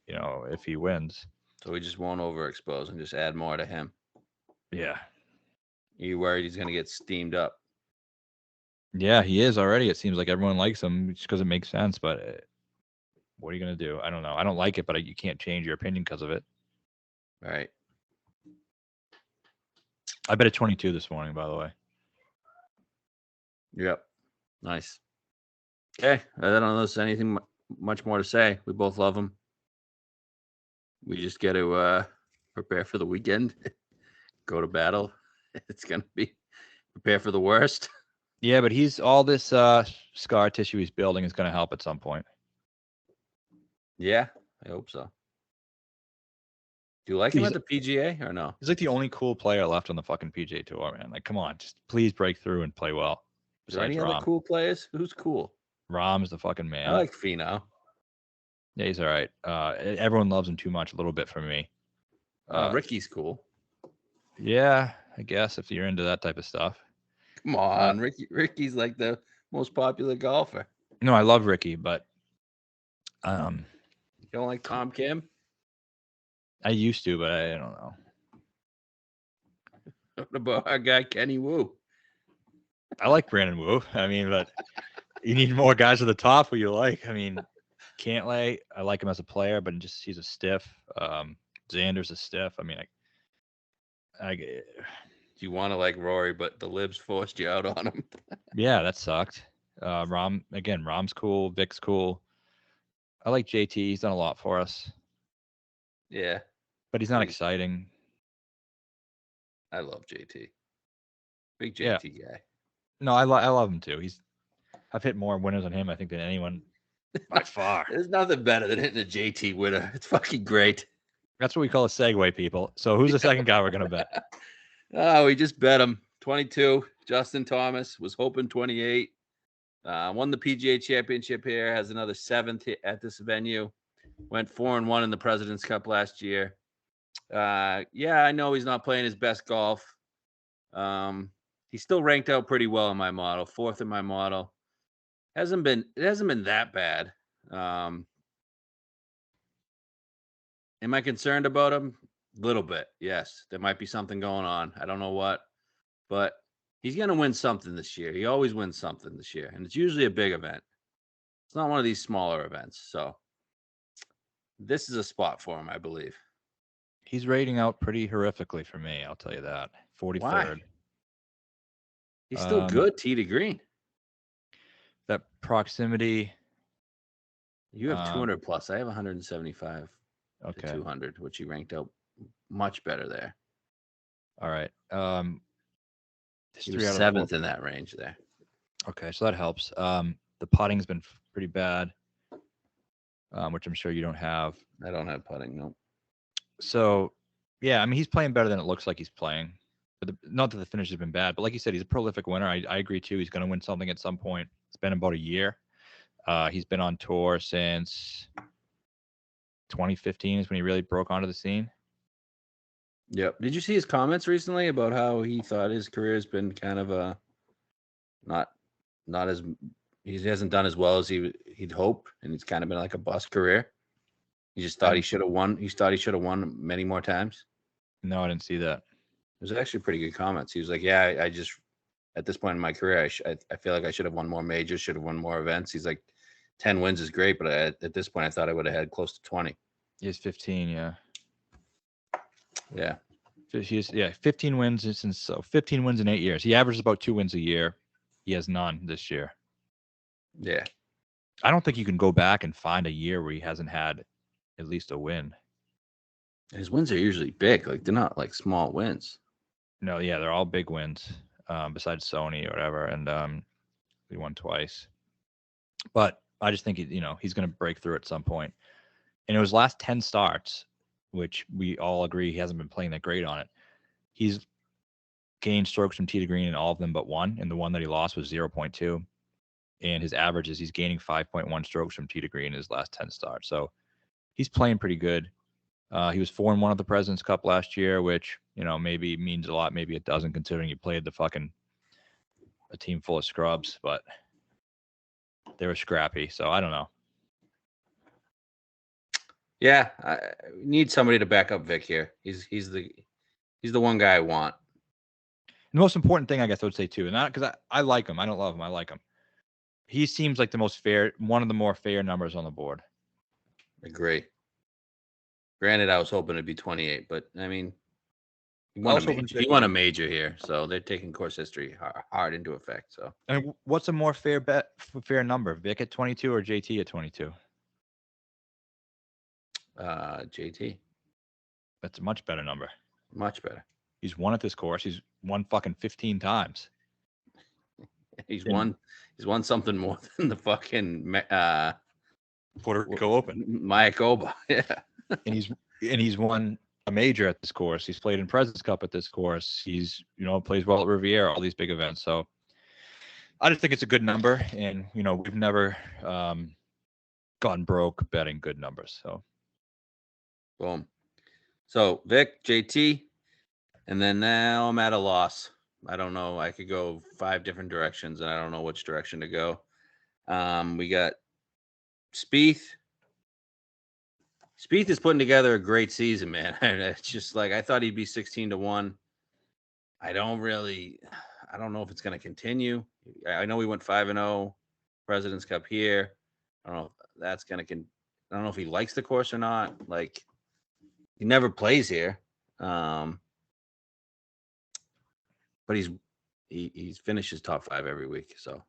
if he wins? So we just won't overexpose and just add more to him. Yeah. Are you worried he's going to get steamed up? Yeah, he is already. It seems like everyone likes him just because it makes sense. But what are you going to do? I don't know. I don't like it, but you can't change your opinion because of it. Right. I bet at 22 this morning, by the way. Yep. Nice. Okay. I don't know if there's anything much more to say. We both love him. We just got to prepare for the weekend. Go to battle. It's going to be prepare for the worst. Yeah, but all this scar tissue he's building is going to help at some point. Yeah, I hope so. Do you like him at the PGA or no? He's like the only cool player left on the fucking PGA Tour, man. Like, come on, just please break through and play well. Is there any other cool players? Who's cool? Rahm's the fucking man. I like Finau. Yeah, he's all right. Everyone loves him too much, a little bit for me. Ricky's cool. Yeah, I guess if you're into that type of stuff. Come on, Ricky's like the most popular golfer. No, I love Ricky, but you don't like Tom Kim? I used to, but I don't know. What about our guy Kenny Wu? I like Brandon Wu. I mean, but you need more guys at the top who you like. I mean, Cantlay, I like him as a player, but he's a stiff. Xander's a stiff. I mean, you want to like Rory, but the libs forced you out on him. Yeah, that sucked. Rahm's cool. Vic's cool. I like JT. He's done a lot for us. Yeah. But he's not exciting. I love JT. Big JT guy. No, I love him too. I've hit more winners on him, I think, than anyone by far. There's nothing better than hitting a JT winner. It's fucking great. That's what we call a segue, people. So who's the second guy we're going to bet? Oh, we just bet him. 22. Justin Thomas was hoping 28. Won the PGA Championship here. Has another 7th at this venue. Went 4-1 in the President's Cup last year. Yeah, I know he's not playing his best golf. He's still ranked out pretty well in my model. 4th in my model. It hasn't been that bad. Am I concerned about him? A little bit, yes. There might be something going on. I don't know what, but he's going to win something this year. He always wins something this year, and it's usually a big event. It's not one of these smaller events. So this is a spot for him, I believe. He's rating out pretty horrifically for me, I'll tell you that. 43rd. Why? He's still good, tee to green. That proximity. You have 200 plus. I have 175 to 200, which he ranked out much better there. All right. He was 7th in that range there. Okay, so that helps. The putting's been pretty bad, which I'm sure you don't have. I don't have putting, no. So, yeah, I mean, he's playing better than it looks like he's playing. But not that the finish has been bad, but like you said, he's a prolific winner. I agree, too. He's going to win something at some point. It's been about a year. He's been on tour since 2015 is when he really broke onto the scene. Yep. Did you see his comments recently about how he thought his career has been kind of not as he hasn't done as well as he'd hoped, and it's kind of been like a bust career. He just thought he should have won. He thought he should have won many more times. No, I didn't see that. It was actually pretty good comments. He was like, "Yeah, I just at this point in my career, I feel like I should have won more majors, should have won more events." He's like, 10 wins is great, but at this point, I thought I would have had close to 20. He has 15, yeah. Yeah. 15 wins since 15 wins in 8 years. He averages about 2 wins a year. He has none this year. Yeah. I don't think you can go back and find a year where he hasn't had at least a win. His wins are usually big. Like, they're not like small wins. No, yeah, they're all big wins, besides Sony or whatever, and he won twice. But I just think he's going to break through at some point. And it was last 10 starts, which we all agree he hasn't been playing that great on it. He's gained strokes from tee to green in all of them but one, and the one that he lost was 0.2. And his average is he's gaining 5.1 strokes from tee to green in his last 10 starts. So he's playing pretty good. He was 4-1 at the President's Cup last year, which, maybe means a lot. Maybe it doesn't, considering he played a team full of scrubs, but they were scrappy. So I don't know. Yeah, I need somebody to back up Vic here. He's the one guy I want. The most important thing, I guess I would say too, and not because I like him. I don't love him. I like him. He seems like the most fair, one of the more fair numbers on the board. Agree. Granted, I was hoping it'd be 28, but I mean, he won a major here, so they're taking course history hard into effect. So, I mean, what's a more fair number, Vic at 22 or JT at 22? JT. That's a much better number. Much better. He's won at this course. He's won fucking 15 times. He's won something more than the fucking Puerto Rico Open. Mayakoba. Yeah. And he's won a major at this course. He's played in President's Cup at this course. He's, plays well at Riviera, all these big events. So I just think it's a good number. And, we've never gotten broke betting good numbers. So boom. So Vic, JT, and then now I'm at a loss. I don't know. I could go 5 different directions, and I don't know which direction to go. We got Spieth. Spieth is putting together a great season, man. It's just like I thought he'd be 16-1. I don't know if it's going to continue. I know we went 5-0, President's Cup here. I don't know if that's going to. I don't know if he likes the course or not. Like, he never plays here, but he's finishes top 5 every week. So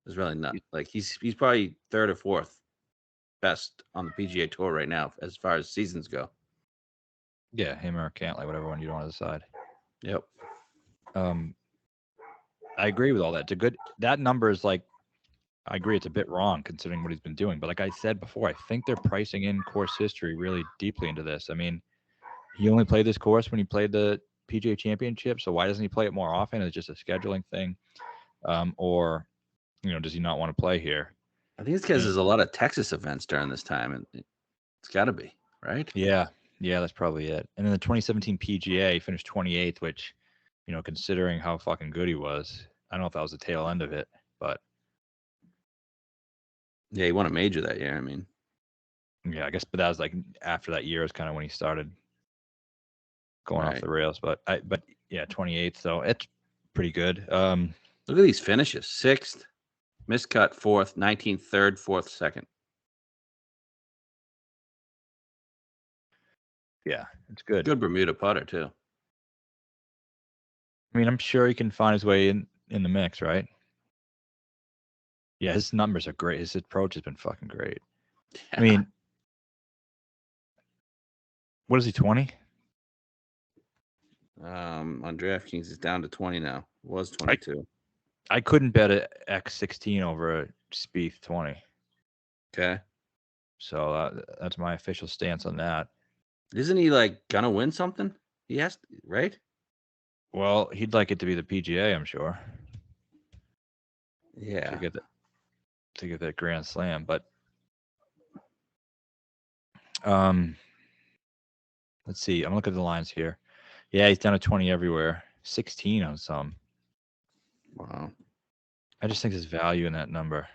there's really not like he's probably 3rd or 4th best on the PGA Tour right now as far as seasons go. Yeah, him or Cantlay, whatever one you want to decide. Yep. I agree with all that. That number is like, I agree it's a bit wrong considering what he's been doing. But like I said before, I think they're pricing in course history really deeply into this. I mean, he only played this course when he played the PGA Championship. So why doesn't he play it more often? It's just a scheduling thing. Or, does he not want to play here? I think it's because there's a lot of Texas events during this time, and it's got to be, right? Yeah, that's probably it. And then the 2017 PGA, he finished 28th, which, considering how fucking good he was, I don't know if that was the tail end of it, but yeah, he won a major that year. I mean, yeah, I guess, but that was like after that year is kind of when he started going off the rails. But yeah, 28th, so it's pretty good. Look at these finishes: 6th, miscut 4th, 19th, 3rd, 4th, 2nd. Yeah, it's good. Good Bermuda putter too. I mean, I'm sure he can find his way in the mix, right? Yeah, his numbers are great. His approach has been fucking great. Yeah. I mean, what is he, 20? On DraftKings, it's down to 20 now. It was 22. I couldn't bet a X16 over a Spieth 20. Okay. So that's my official stance on that. Isn't he like gonna win something? He has to, right? Well, he'd like it to be the PGA, I'm sure. Yeah. To get that Grand Slam, but let's see. I'm looking at the lines here. Yeah, he's down to 20 everywhere. 16 on some. Wow. I just think there's value in that number.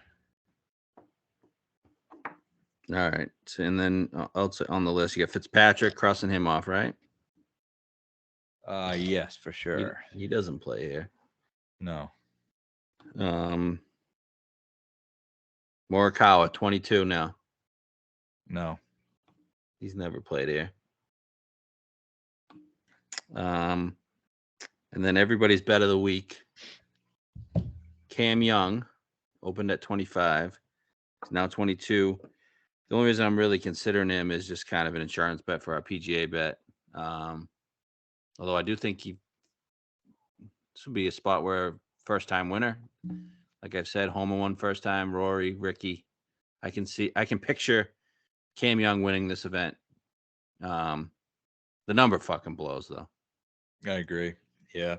All right. So, and then also on the list, you got Fitzpatrick, crossing him off, right? Yes, for sure. He doesn't play here. No. Morikawa, 22 now. No. He's never played here. And then everybody's bet of the week. Cam Young opened at 25. He's now 22. The only reason I'm really considering him is just kind of an insurance bet for our PGA bet. Although I do think this would be a spot where first-time winner. Like I've said, Homa won first time, Rory, Ricky. I can picture Cam Young winning this event. The number fucking blows, though. I agree. Yeah.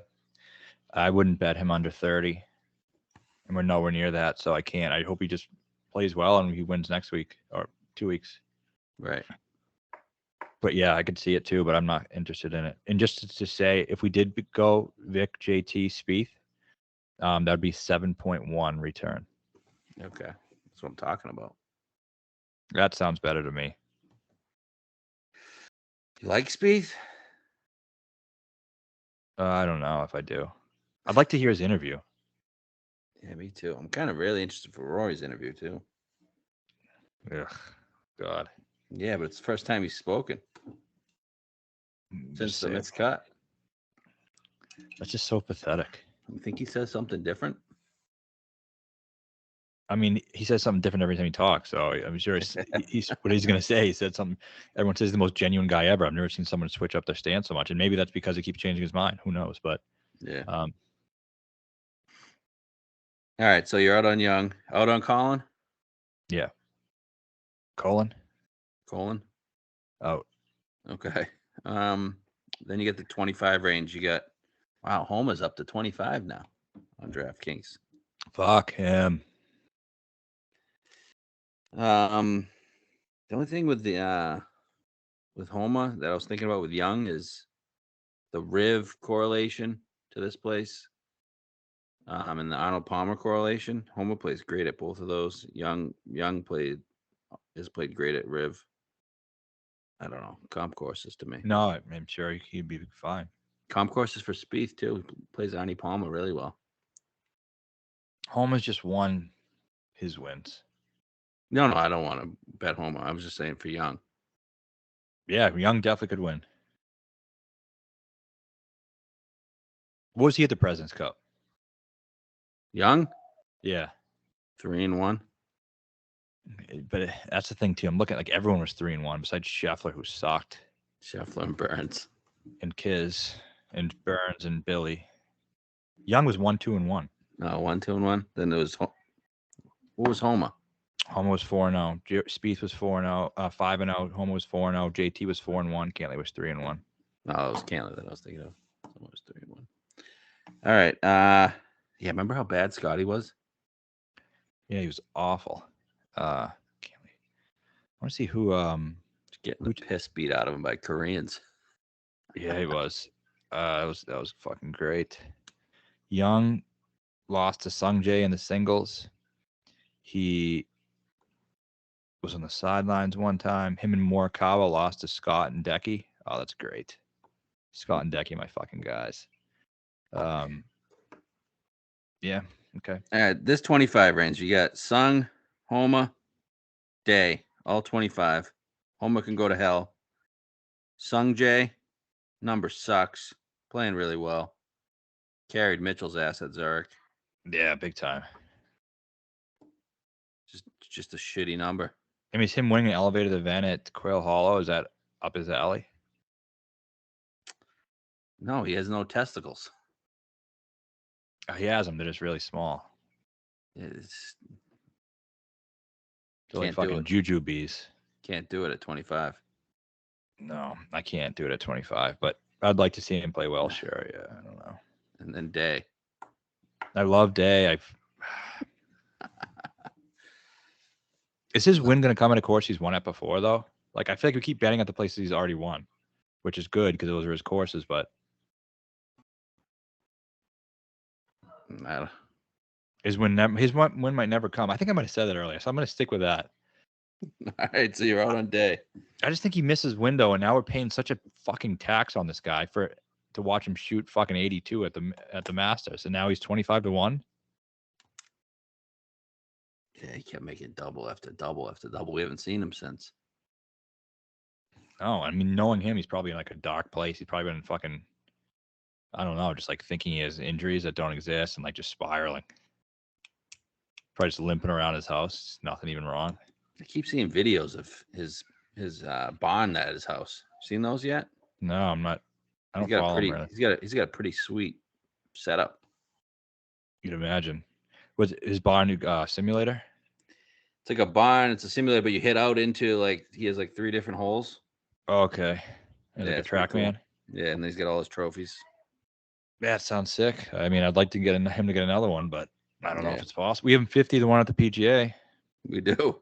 I wouldn't bet him under 30. And we're nowhere near that, so I can't. I hope he just plays well and he wins next week or 2 weeks. Right. But yeah, I could see it too, but I'm not interested in it. And just to say, if we did go Vic, JT, Spieth, that'd be 7.1 return. Okay. That's what I'm talking about. That sounds better to me. You like Spieth? I don't know if I do. I'd like to hear his interview. Yeah, me too. I'm kind of really interested for Rory's interview too. Ugh, God. Yeah, but it's the first time he's spoken since the missed cut. That's just so pathetic. You think he says something different? I mean, he says something different every time he talks. So I'm sure he's what he's going to say. He said something. Everyone says he's the most genuine guy ever. I've never seen someone switch up their stance so much. And maybe that's because he keeps changing his mind. Who knows? But yeah. All right. So you're out on Young. Out on Colin? Yeah. Colin? Out. Okay. Then you get the 25 range. You got, wow, Homa's up to 25 now on DraftKings. Fuck him. The only thing with Homa that I was thinking about with Young is the Riv correlation to this place. And the Arnold Palmer correlation. Homa plays great at both of those. Young has played great at Riv. I don't know. Comp courses to me. No, I'm sure he'd be fine. Comp courses for Spieth too. He plays Arnie Palmer really well. Homa's just won his wins. No, I don't want to bet Homa. I was just saying for Young. Yeah, Young definitely could win. What was he at the President's Cup? Young? Yeah. 3-1. But that's the thing too. I'm looking like everyone was 3-1 besides Scheffler, who sucked. Scheffler and Burns. And Kiz and Burns and Billy. Young was 1-2-1. No, 1-2-1. Then there was what was Homa? Homa was 4-0. Spieth was 4-0. 5-0. Homa was 4-0. JT was 4-1. Cantlay was 3-1. No, it was Cantlay that I was thinking of. Homa was 3-1. All right. Yeah, remember how bad Scotty was? Yeah, he was awful. I want to see who getting the piss beat out of him by Koreans. Yeah, he was. That was fucking great. Young lost to Sung Jae in the singles. He was on the sidelines one time. Him and Morikawa lost to Scott and Decky. Oh, that's great. Scott and Decky, my fucking guys. Yeah. Okay. All right, this 25 range, you got Sung, Homa, Day, all 25. Homa can go to hell. Sung Jae, number sucks. Playing really well. Carried Mitchell's ass at Zurich. Yeah, big time. Just a shitty number. I mean, is him winning an elevated event at Quail Hollow, is that up his alley? No, he has no testicles. He has them. They're just really small. It's They're like fucking jujubes. Can't do it at 25. No, I can't do it at 25, but I'd like to see him play well. Sure, yeah, I don't know. And then Day. I love Day. Is his win going to come at a course he's won at before, though? Like, I feel like we keep betting at the places he's already won, which is good because those are his courses, but his win might never come. I think I might have said that earlier, so I'm going to stick with that. All right, so you're out on Day. I just think he missed his window, and now we're paying such a fucking tax on this guy to watch him shoot fucking 82 at the Masters, and now he's 25-1. Yeah, he kept making double after double after double. We haven't seen him since. No, I mean, knowing him, he's probably in like a dark place. He's probably been fucking, I don't know, just like thinking he has injuries that don't exist and like just spiraling. Probably just limping around his house. Nothing even wrong. I keep seeing videos of his bond at his house. Seen those yet? No, I'm not. I don't follow him. Really. He's got a pretty sweet setup. You'd imagine. Was his barn simulator? It's like a barn. It's a simulator, but you hit out into like he has like 3 different holes. Oh, okay. He's Yeah, like a it's pretty track cool. man. Yeah, and he's got all his trophies. Yeah, it sounds sick. I mean, I'd like to get him to get another one, but I don't know if Yeah. it's possible. We have him 50 the one at the PGA. We do.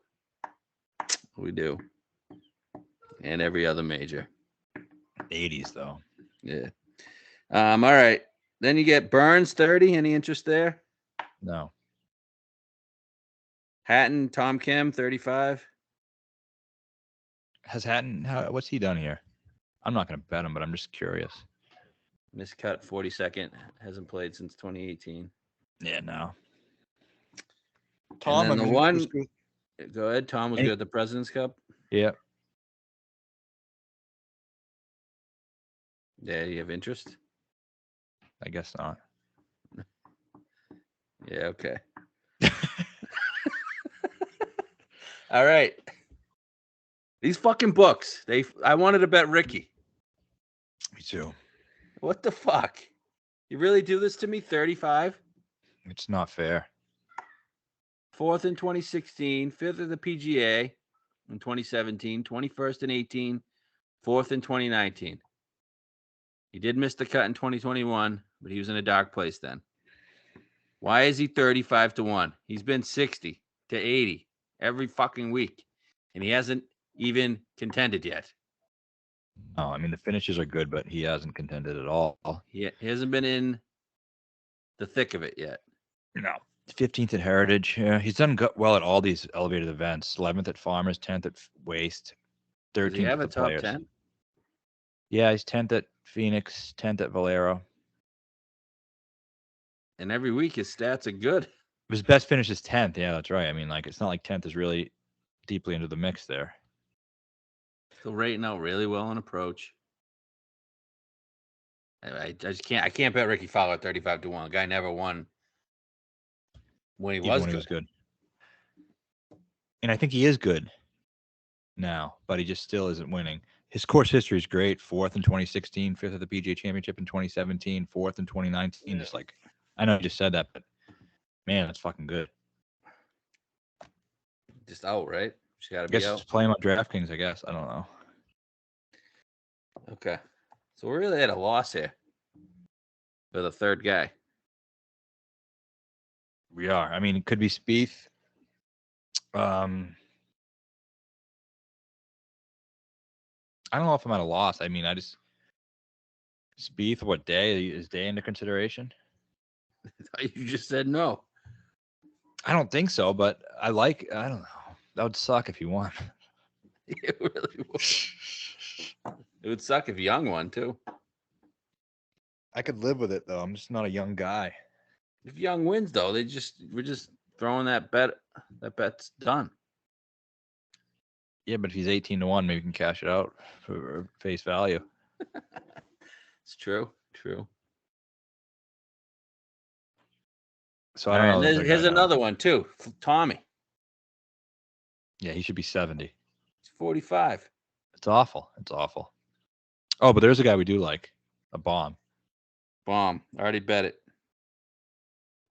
We do. And every other major. 80s though. Yeah. All right. Then you get Burns 30. Any interest there? No. Hatton, Tom Kim 35. Has Hatton? What's he done here? I'm not going to bet him, but I'm just curious. Miscut 42nd. Hasn't played since 2018. Yeah, no. Tom, and then the one. good. Go ahead. Tom was good at the President's Cup. Yeah. Yeah, you have interest? I guess not. Yeah, okay. All right. These fucking books. I wanted to bet Ricky. Me too. What the fuck? You really do this to me? 35? It's not fair. 4th in 2016, 5th at the PGA in 2017, 21st in 18, 4th in 2019. He did miss the cut in 2021, but he was in a dark place then. Why is he 35 to 1? He's been 60 to 80 every fucking week, and he hasn't even contended yet. No, I mean, the finishes are good, but he hasn't contended at all. He hasn't been in the thick of it yet. No. 15th at Heritage. Yeah, he's done well at all these elevated events. 11th at Farmers, 10th at Waste, 13th Does he have at a the top Players. 10? Yeah, he's 10th at Phoenix, 10th at Valero. And every week his stats are good. His best finish is 10th. Yeah, that's right. I mean, like, it's not like 10th is really deeply into the mix there. Still rating out really well in approach. I just can't. I can't bet Ricky Fowler at 35 to 1. The guy never won when he was good. And I think he is good now, but he just still isn't winning. His course history is great. 4th in 2016, 5th at the PGA Championship in 2017, 4th in 2019. Just like, I know you just said that, but man, that's fucking good. Just out, right? Just got to I be guess out. just play him on DraftKings, I guess. I don't know. Okay. So we're really at a loss here for the third guy. We are. I mean, it could be Spieth. I don't know if I'm at a loss. I mean, Spieth, what day? Is day into consideration? You just said no. I don't think so, but I don't know. That would suck if you won. It really would. It would suck if Young won too. I could live with it though. I'm just not a young guy. If Young wins though, we're just throwing that bet. That bet's done. Yeah, but if he's 18 to 1, maybe we can cash it out for face value. It's true. True. So I don't know. Here's another one too. Tommy. Yeah, he should be 70. He's 45. It's awful. It's awful. Oh, but there's a guy we do like. A bomb. Bomb. Already bet it.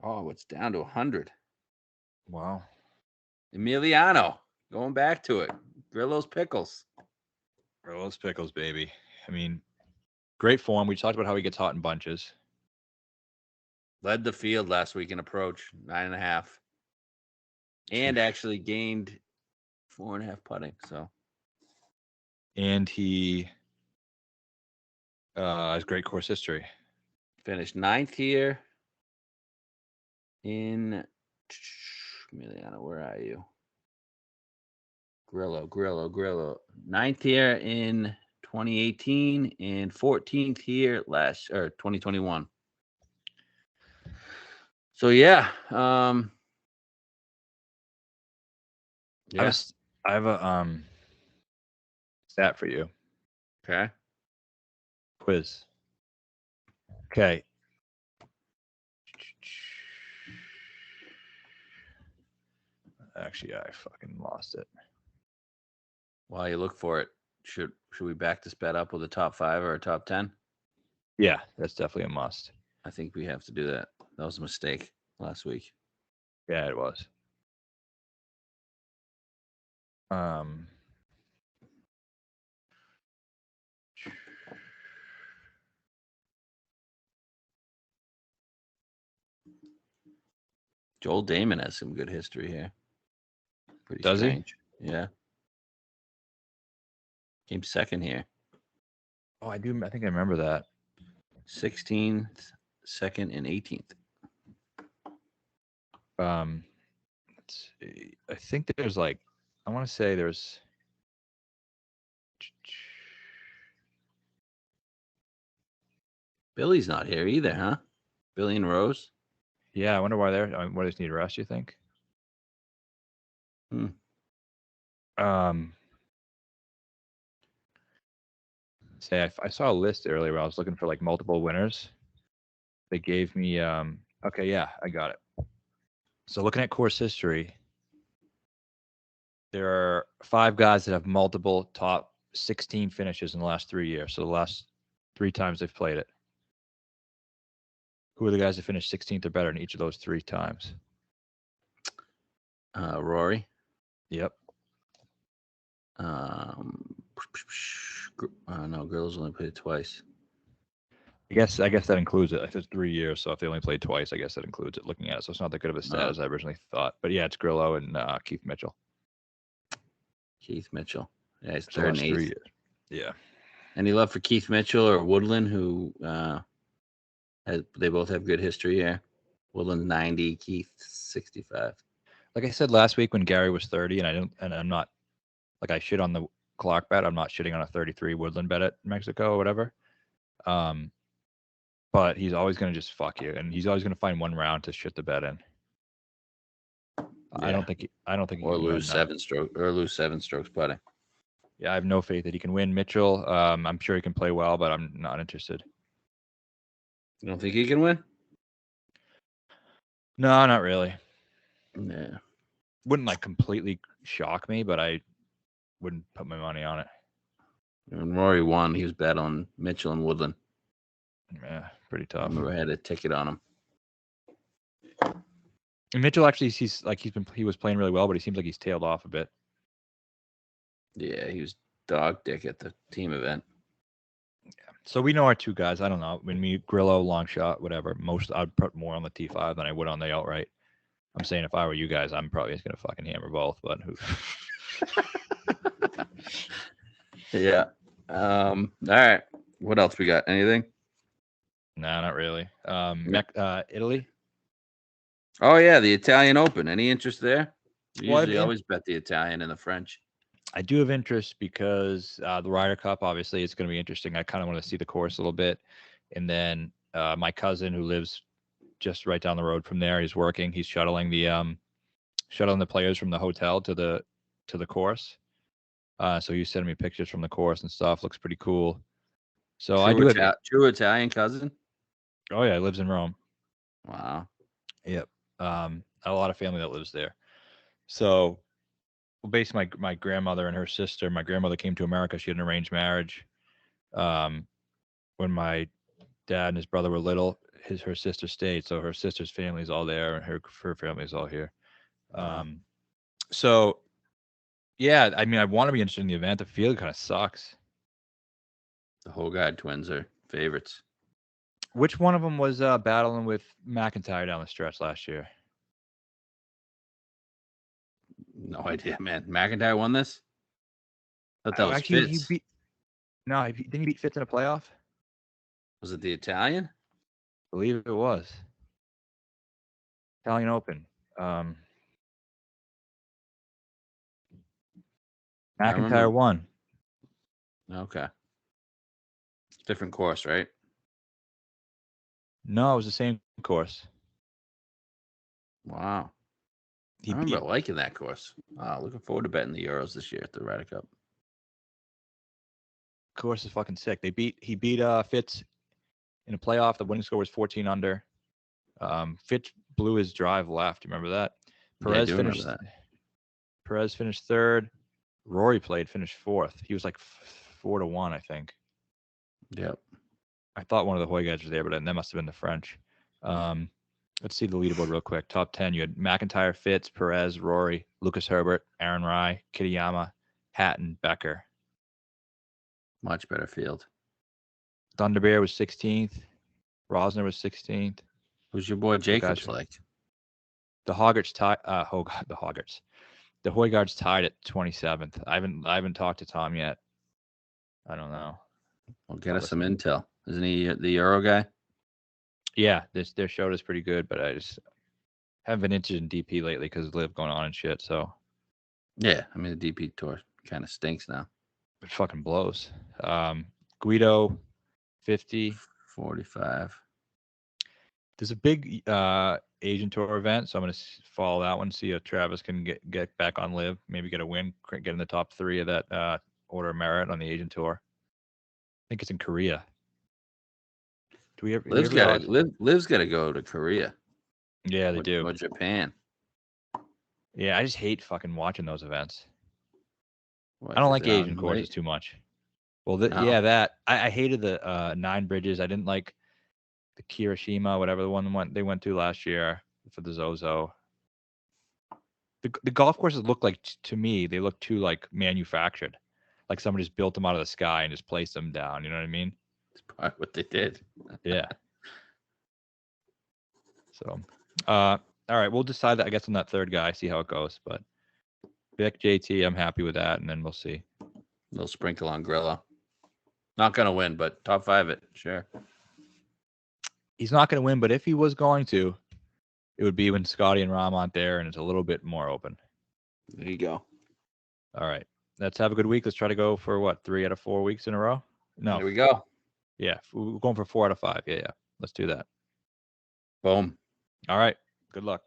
Oh, it's down to 100. Wow. Emiliano. Going back to it. Grillo's Pickles. Grillo's Pickles, baby. I mean, great form. We talked about how he gets hot in bunches. Led the field last week in approach, 9.5. And actually gained 4.5 putting. So. And he has great course history. Finished 9th here in Emiliano. Where are you? Grillo. 9th here in 2018 and 14th here 2021. So yeah. Yeah. I have a stat for you. Okay. Quiz. Okay. Actually, I fucking lost it. While you look for it, should we back this bet up with a top 5 or a top 10? Yeah, that's definitely a must. I think we have to do that. That was a mistake last week. Yeah, it was. Joel Damon has some good history here. Pretty Does he? strange. Yeah. Came second here. Oh, I do. I think I remember that. 16th, second, and 18th. Let's see. I think there's like, I want to say there's. Billy's not here either, huh? Billy and Rose. Yeah, I wonder why they're. What does need a rest? You think? Say I saw a list earlier where I was looking for like multiple winners. They gave me. Okay, yeah, I got it. So looking at course history, there are 5 guys that have multiple top 16 finishes in the last 3 years. So the last 3 times they've played it. Who are the guys that finished 16th or better in each of those 3 times? Rory. Yep. No, girls only played twice. I guess that includes it. If it's 3 years, so if they only played twice, I guess that includes it. Looking at it, so it's not that good of a stat as I originally thought. But yeah, it's Grillo and Keith Mitchell. Keith Mitchell. Yeah, he's So third and that's 8th. 3 years. Yeah. Any love for Keith Mitchell or Woodland, who they both have good history here. Woodland 90, Keith 65. Like I said last week when Gary was 30, and I'm not like I shit on the Clark bet. I'm not shitting on a 33 Woodland bet at Mexico or whatever. But he's always going to just fuck you, and he's always going to find one round to shit the bet in. Yeah. I don't think. Or lose 7 strokes putting. Yeah, I have no faith that he can win. Mitchell, I'm sure he can play well, but I'm not interested. You don't think he can win? No, not really. Yeah. Wouldn't like completely shock me, but I wouldn't put my money on it. When Rory won, he was bet on Mitchell and Woodland. Yeah, pretty tough. I remember I had a ticket on him. And Mitchell actually, he was playing really well, but he seems like he's tailed off a bit. Yeah, he was dog dick at the team event. Yeah. So we know our 2 guys. I don't know. When me Grillo, long shot, whatever. I'd put more on the T5 than I would on the outright. I'm saying if I were you guys, I'm probably just gonna fucking hammer both. But who? Yeah. All right. What else we got? Anything? No, not really. Italy. Oh yeah, the Italian Open. Any interest there? We Well, usually always bet the Italian and the French. I do have interest because the Ryder Cup, obviously, it's going to be interesting. I kind of want to see the course a little bit. And then my cousin who lives just right down the road from there, he's working. He's shuttling the players from the hotel to the course. So he's sending me pictures from the course and stuff. Looks pretty cool. So I do have true Italian cousin. Oh yeah, he lives in Rome. Wow. Yep. A lot of family that lives there. So basically my grandmother and her sister, my grandmother came to America. She had an arranged marriage. When my dad and his brother were little, her sister stayed. So her sister's family's all there and her family's all here. So yeah, I mean, I want to be interested in the event. The field kind of sucks. The Hogard twins are favorites. Which one of them was battling with McIntyre down the stretch last year? No idea, man. McIntyre won this? I thought that was actually, Fitz. Didn't he beat Fitz in a playoff? Was it the Italian? I believe it was. Italian Open. McIntyre won. Okay. Different course, right? No, it was the same course. Wow. I remember liking that course. Wow, looking forward to betting the Euros this year at the Ryder Cup. Course is fucking sick. He beat Fitz in a playoff. The winning score was 14 under. Fitz blew his drive left. You remember that? Perez finished third. Rory finished fourth. He was like 4-1, I think. Yep. I thought one of the Hoygaards was there, but that must have been the French. Let's see the leaderboard real quick. Top 10. You had McIntyre, Fitz, Perez, Rory, Lucas Herbert, Aaron Rai, Kitayama, Hatton, Becker. Much better field. Thunderbear was 16th. Rosner was 16th. Who's your boy Jacobs Gotcha. like? The Hoggarts tied. The Hoggarts. The Hoygaards tied at 27th. I haven't talked to Tom yet. I don't know. Well, get us some intel. Isn't he the Euro guy? Yeah, their show is pretty good, but I just haven't been interested in DP lately because Live going on and shit. So yeah, I mean the DP tour kind of stinks now. It fucking blows. Guido, 50. 45. There's a big Asian Tour event, so I'm going to follow that one, see if Travis can get back on Live, maybe get a win, get in the top 3 of that Order of Merit on the Asian Tour. I think it's in Korea. Do we ever? Liv's got to go to Korea. Yeah, they do. Or Japan. Yeah, I just hate fucking watching those events. Why, I don't like Asian courses too much. Well, yeah, that I hated the 9 bridges. I didn't like the Kirishima, whatever the one they went to last year for the Zozo. The golf courses look like, to me, they look too like manufactured, like somebody just built them out of the sky and just placed them down. You know what I mean? That's probably what they did. Yeah. So, all right, we'll decide that, I guess, on that third guy, see how it goes. But Vic, JT, I'm happy with that, and then we'll see. A little sprinkle on Grillo. Not gonna win, but top 5 it, sure. He's not going to win, but if he was going to, it would be when Scotty and Rahm aren't there, and it's a little bit more open. There you go. All right, let's have a good week. Let's try to go for what, 3 out of 4 weeks in a row? No, there we go. Yeah, we're going for 4 out of 5. Yeah, let's do that. Boom. All right. Good luck.